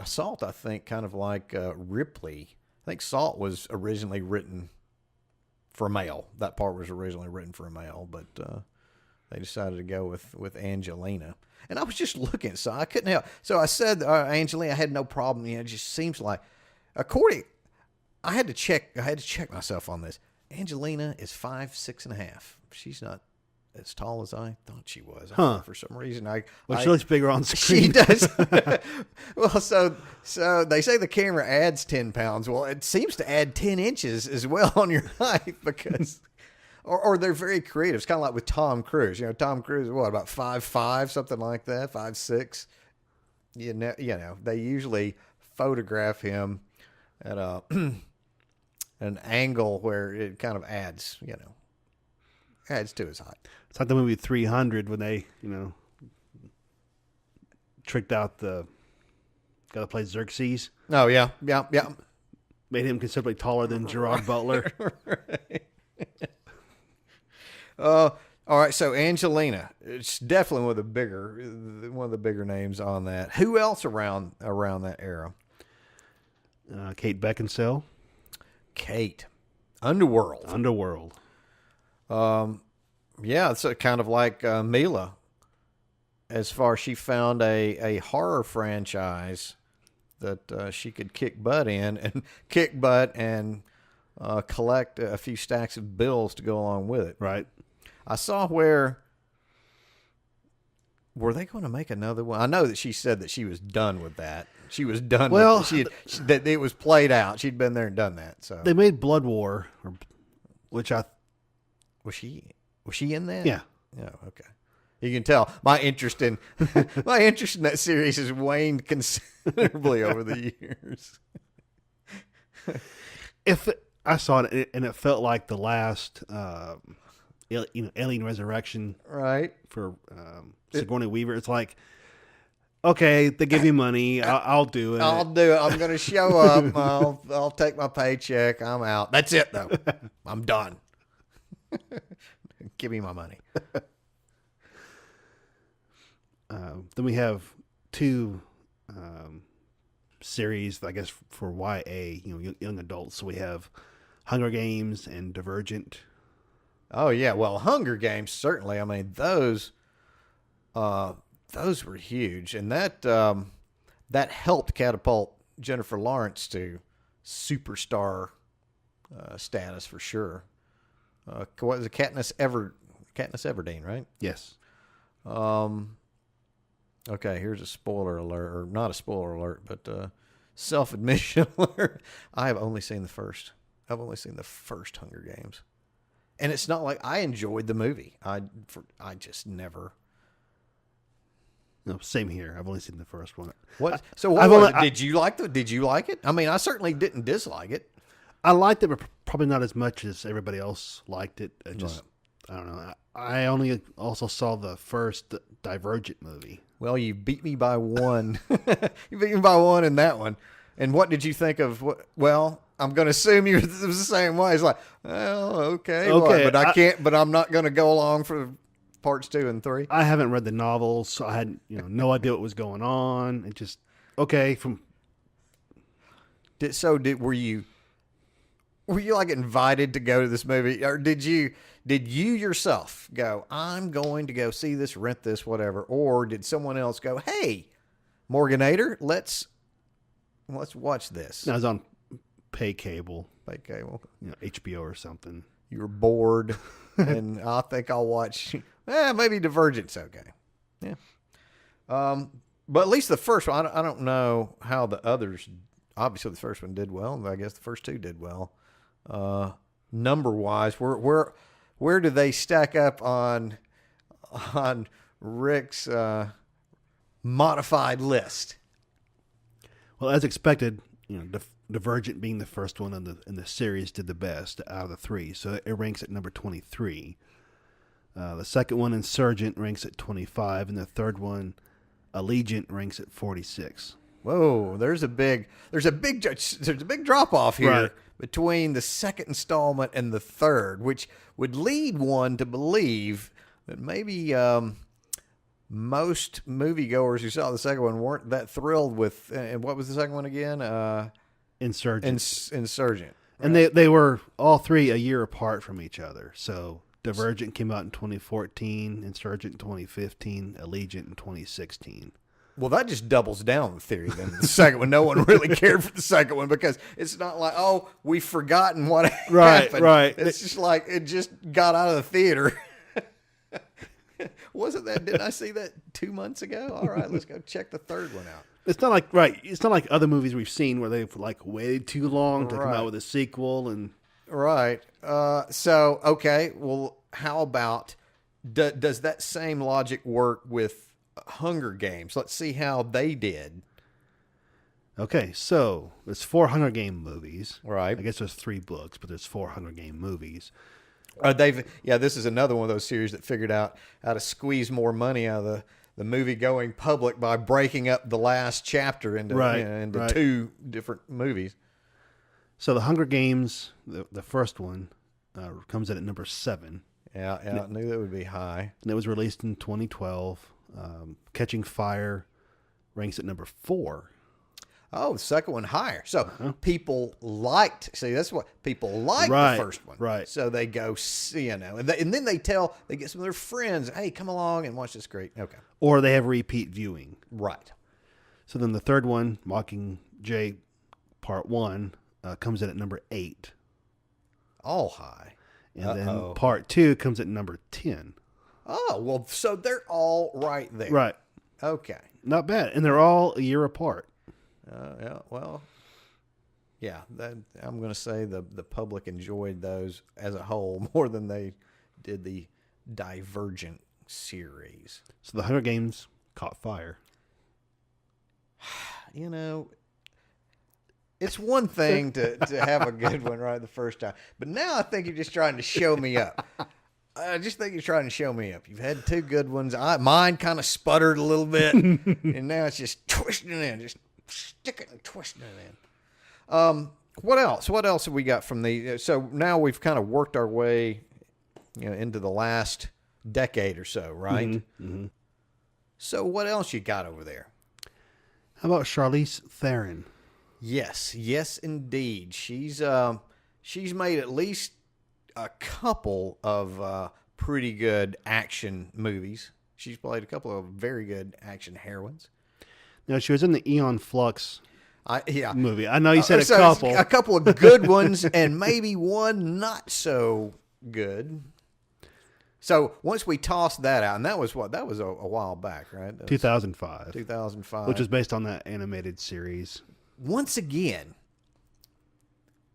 Salt, I think, kind of like Ripley. I think Salt was originally written for a male. That part was originally written for a male, but they decided to go with Angelina. And I was just looking, so I couldn't help. So I said, Angelina, I had no problem. It just seems like, I had to check myself on this. Angelina is 5'6.5". She's not as tall as I thought she was. For some reason, she looks bigger on screen. She does. Well, so they say the camera adds 10 pounds. Well, it seems to add 10 inches as well on your height because, or they're very creative. It's kind of like with Tom Cruise. Tom Cruise is about 5'5", something like that, 5'6". They usually photograph him at an angle where it kind of adds to his height. It's like the movie 300 when they, tricked out the guy that plays Xerxes. Oh, yeah. Made him considerably taller than Gerard Butler. Right. All right, so Angelina, it's definitely one of the bigger names on that. Who else around that era? Kate Beckinsale. Kate. Underworld. Yeah, it's kind of like Mila. As far as she found a horror franchise that she could kick butt and collect a few stacks of bills to go along with it. Right. I saw were they going to make another one? I know that she said that she was done with that. She was done. Well, that it was played out. She'd been there and done that. So they made Blood War, which was she in that? Yeah. Yeah. Okay. You can tell my interest in that series has waned considerably over the years. I saw it and it felt like the last, Alien Resurrection, right? For Sigourney Weaver, it's like, okay, they give me money, I'll do it. I'll do it. I'm going to show up. I'll take my paycheck. I'm out. That's it, though. I'm done. Give me my money. Then we have two series, I guess, for YA, young adults. So we have Hunger Games and Divergent. Oh yeah, well, Hunger Games certainly. I mean, those were huge, and that helped catapult Jennifer Lawrence to superstar status for sure. What was it, Katniss Everdeen, right? Yes. Okay, here's a spoiler alert, or not a spoiler alert, but self-admission alert. I have only seen the first. I've only seen the first Hunger Games. And it's not like I enjoyed the movie. I just never. No, same here. I've only seen the first one. What? So what was it? Did you like it? I mean, I certainly didn't dislike it. I liked it, but probably not as much as everybody else liked it. I don't know. I only also saw the first Divergent movie. Well, you beat me by one. You beat me by one in that one. And what did you think of what? Well, I'm going to assume you was the same way. It's like, well, okay, but I can't. But I'm not going to go along for parts 2 and 3. I haven't read the novels, so I had no idea what was going on. It just okay were you like invited to go to this movie, or did you yourself go, I'm going to go see this, rent this, whatever, or did someone else go, hey, Morganator, let's watch this? I was on pay cable, HBO or something. You were bored, and I think I'll watch. Maybe Divergent's okay. Yeah. But at least the first one, I don't know how the others. Obviously, the first one did well. I guess the first 2 did well. Number wise, where do they stack up on Rick's modified list? Well, as expected, Divergent being the first one in the series did the best out of the 3, so it ranks at number 23. The second one, Insurgent, ranks at 25, and the third one, Allegiant, ranks at 46. Whoa, there's a big drop off here, right, between the second installment and the third, which would lead one to believe that maybe most moviegoers who saw the second one weren't that thrilled with. And what was the second one again? Insurgent. Insurgent. Right? And they were all 3 a year apart from each other. So Divergent came out in 2014, Insurgent in 2015, Allegiant in 2016. Well, that just doubles down the theory then. The second one, no one really cared for the second one because it's not like, oh, we've forgotten what happened. Right. It's just like it just got out of the theater. Wasn't that? Didn't I see that 2 months ago? All right, let's go check the third one out. It's not like other movies we've seen where they've waited too long to come out with a sequel and. Right. So okay. Well, how about does that same logic work with Hunger Games? Let's see how they did. Okay, so there's 4 Hunger Game movies. Right. I guess there's 3 books, but there's 4 Hunger Game movies. This is another one of those series that figured out how to squeeze more money out of the movie going public by breaking up the last chapter into 2 different movies. So the Hunger Games, the first one, comes in at number 7. Yeah, I knew that would be high. And it was released in 2012. Catching Fire ranks at number 4. Oh, the second one higher. So people liked. See, that's what people liked the first one. Right. So they go see, and then they get some of their friends, hey, come along and watch this great. Okay. Or they have repeat viewing. Right. So then the third one, Mockingjay Part 1, comes in at number 8. All high. And then Part 2 comes at number 10. Oh, well, so they're all right there. Right. Okay. Not bad. And they're all a year apart. Yeah. Well, yeah. I'm going to say the public enjoyed those as a whole more than they did the Divergent series. So the Hunger Games caught fire. It's one thing to have a good one right the first time, but now I think you're just trying to show me up. I just think you're trying to show me up. You've had 2 good ones. Mine kind of sputtered a little bit, and now it's just twisting it in, just sticking and twisting it in. What else? What else have we got from the? So now we've kind of worked our way, into the last decade or so, right? Mm-hmm. Mm-hmm. So what else you got over there? How about Charlize Theron? Yes, indeed. She's made at least a couple of pretty good action movies. She's played a couple of very good action heroines. No, she was in the Aeon Flux movie. I know you said a couple of good ones and maybe one not so good. So once we tossed that out, and that was a while back, right? 2005. 2005. Which was based on that animated series. once again,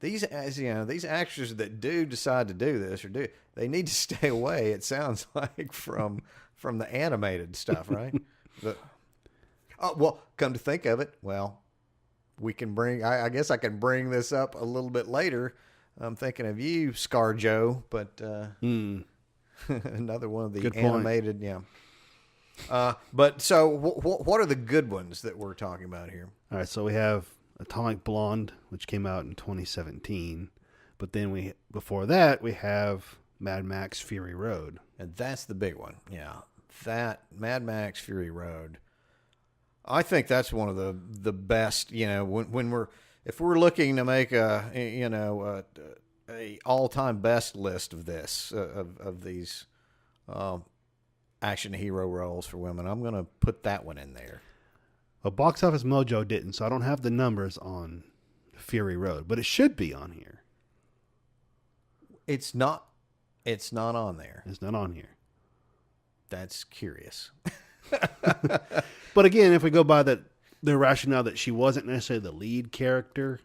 these actors that do decide to do this they need to stay away. It sounds like from the animated stuff, right? Come to think of it, well, we can bring. I guess I can bring this up a little bit later. I'm thinking of you, ScarJo, but another one of the Good animated, point. yeah. But so, what are the good ones that we're talking about here? All right, so we have Atomic Blonde, which came out in 2017, but then before that we have Mad Max Fury Road, and that's the big one. Yeah, that Mad Max Fury Road. I think that's one of the best. If we're looking to make a all-time best list of this of these action hero roles for women, I'm going to put that one in there. Well, Box Office Mojo didn't, so I don't have the numbers on Fury Road, but it should be on here. It's not on there. It's not on here. That's curious. But again, if we go by the rationale that she wasn't necessarily the lead character.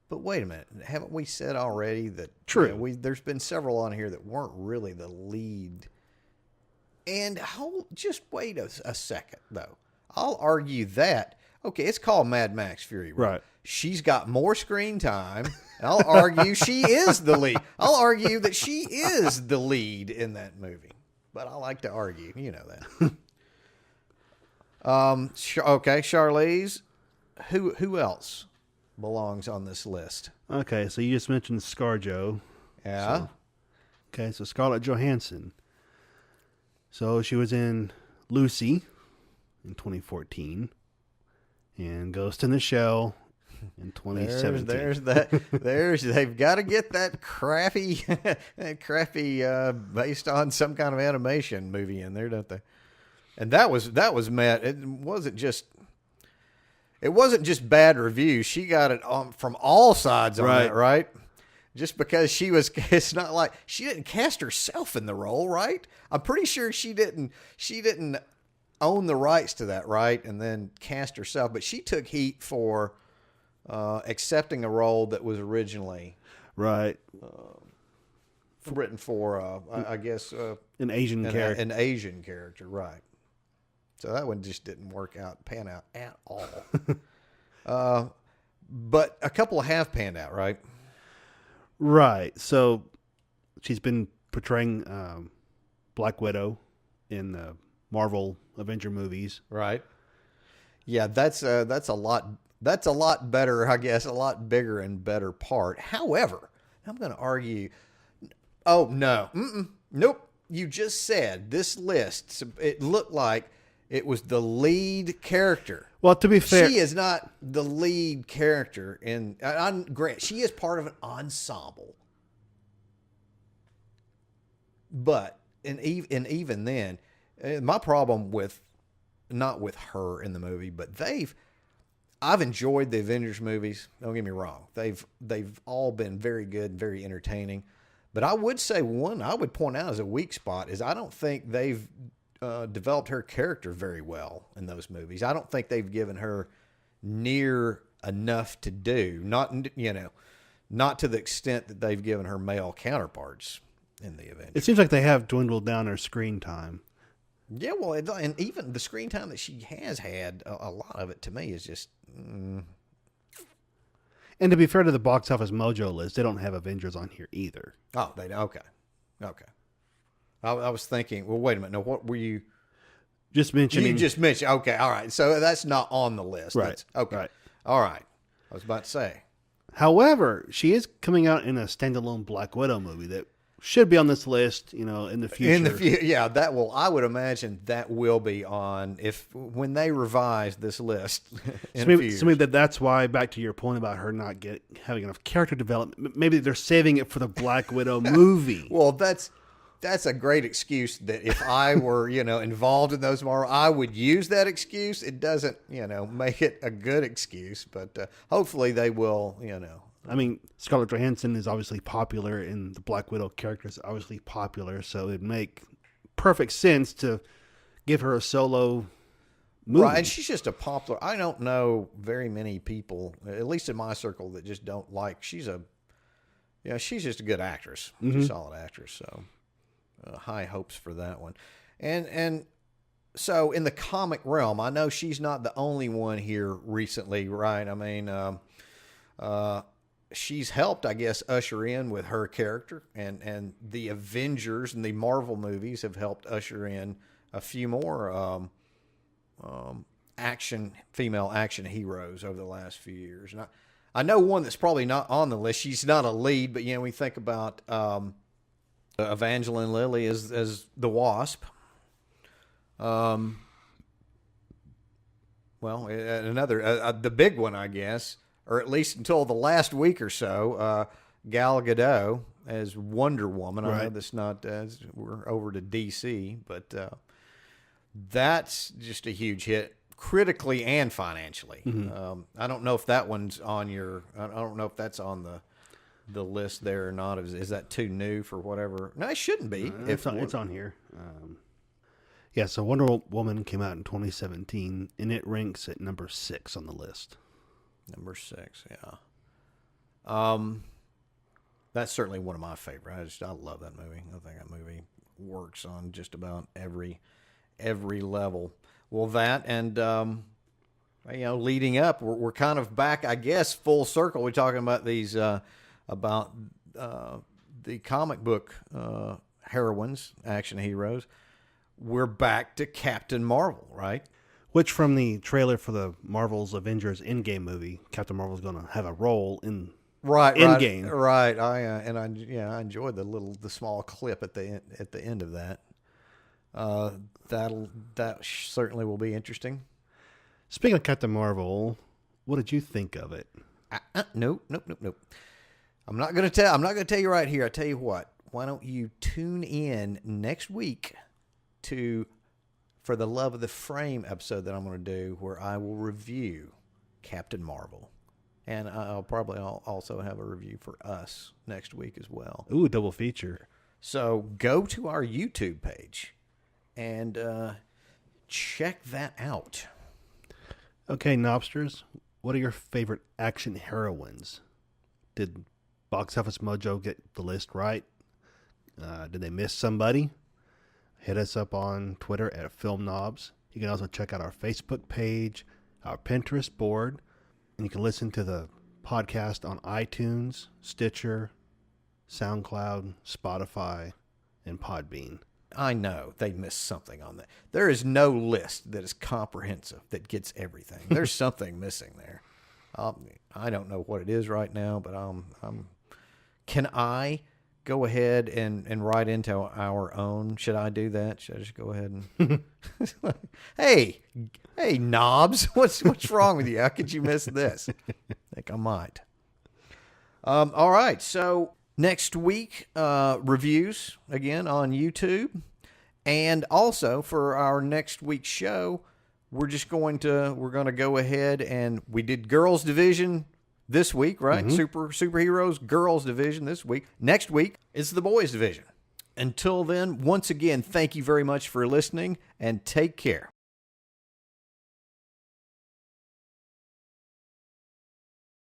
But wait a minute. Haven't we said already that True. There's been several on here that weren't really the lead. And just wait a second, though. I'll argue that, okay, it's called Mad Max Fury Road. Right. She's got more screen time. And I'll argue she is the lead. I'll argue that she is the lead in that movie. But I like to argue. You know that. Okay, Charlize. Who else belongs on this list? Okay, so you just mentioned ScarJo. Yeah. So Scarlett Johansson. So she was in Lucy in 2014 and Ghost in the Shell in 2017. They've got to get that crappy based on some kind of animation movie in there, don't they? And that was Matt. It wasn't just bad reviews. She got it from all sides on that, right? Just because it's not like she didn't cast herself in the role, right? I'm pretty sure she didn't own the rights to that, right? And then cast herself, but she took heat for accepting a role that was originally written for, I guess, an Asian character. An Asian character, right? So that one just didn't pan out at all. But a couple have panned out, right? Right. So she's been portraying Black Widow in the Marvel Avenger movies. Right. Yeah, that's a lot better, I guess, a lot bigger and better part. However, I'm going to argue. Oh no, nope. You just said this list. It looked like it was the lead character. Well, to be fair, she is not the lead character in. Grant, she is part of an ensemble. But even then, my problem not with her in the movie, but I've enjoyed the Avengers movies. Don't get me wrong; they've all been very good, very entertaining. But I would say one I would point out as a weak spot is I don't think they've developed her character very well in those movies. I don't think they've given her near enough to do. Not to the extent that they've given her male counterparts in the Avengers. It seems like they have dwindled down her screen time. Yeah, well, and even the screen time that she has had, a lot of it to me is just. And to be fair to the Box Office Mojo list, they don't have Avengers on here either. Oh, they okay. I was thinking. Well, wait a minute. No, what were you? Just mentioning. You just mentioned. Okay, all right. So that's not on the list. Right. That's, okay. Right. All right. I was about to say. However, she is coming out in a standalone Black Widow movie that should be on this list, in the future. Yeah, that will. I would imagine that will be on when they revise this list. So maybe that's why. Back to your point about her not having enough character development. Maybe they're saving it for the Black Widow movie. Well, that's a great excuse. That if I were involved in those Marvel, I would use that excuse. It doesn't make it a good excuse, but hopefully they will. I mean, Scarlett Johansson is obviously popular, and the Black Widow character is obviously popular, so it'd make perfect sense to give her a solo movie. Right, and she's just a popular. I don't know very many people, at least in my circle, that just don't like. She's just a good actress. She's a solid actress. So high hopes for that one. And so in the comic realm, I know she's not the only one here recently, right? I mean, she's helped, I guess, usher in with her character, and the Avengers and the Marvel movies have helped usher in a few more female action heroes over the last few years. And I know one that's probably not on the list. She's not a lead, but we think about Evangeline Lilly as the Wasp. Well, another the big one, I guess, or at least until the last week or so, Gal Gadot as Wonder Woman. Right. I know that's not we're over to DC, but that's just a huge hit critically and financially. I don't know if that one's on your. I don't know if that's on the list there or not. Is that too new for whatever? No, it shouldn't be. It's on here. Yeah, so Wonder Woman came out in 2017, and it ranks at number 6 on the list. Number 6, yeah. That's certainly one of my favorites. I love that movie. I think that movie works on just about every level. Well, that and leading up, we're kind of back, I guess, full circle. We're talking about these about the comic book heroines, action heroes. We're back to Captain Marvel, right? Which, from the trailer for the Marvel's Avengers Endgame movie, Captain Marvel's going to have a role in Endgame. Right. I enjoyed the small clip at the end of that. That certainly will be interesting. Speaking of Captain Marvel, what did you think of it? Nope. I'm not going to tell you right here. I tell you what. Why don't you tune in next week to For the Love of the Frame episode that I'm going to do, where I will review Captain Marvel. And I'll also have a review for us next week as well. Ooh, double feature. So go to our YouTube page and check that out. Okay, Knobsters, what are your favorite action heroines? Did Box Office Mojo get the list right? Did they miss somebody? Hit us up on Twitter at Film Nobs. You can also check out our Facebook page, our Pinterest board, and you can listen to the podcast on iTunes, Stitcher, SoundCloud, Spotify, and Podbean. I know they missed something on that. There is no list that is comprehensive that gets everything. There's something missing there. I don't know what it is right now, but can I go ahead and write into our own? Should I do that? Should I just go ahead and hey Knobs, what's wrong with you? How could you miss this? I think I might. All right, so next week, reviews again on YouTube, and also for our next week's show, we're going to go ahead and we did Girls Division this week, right? Superheroes Girls Division this week. Next week is the Boys Division. Until then, once again, thank you very much for listening, and take care.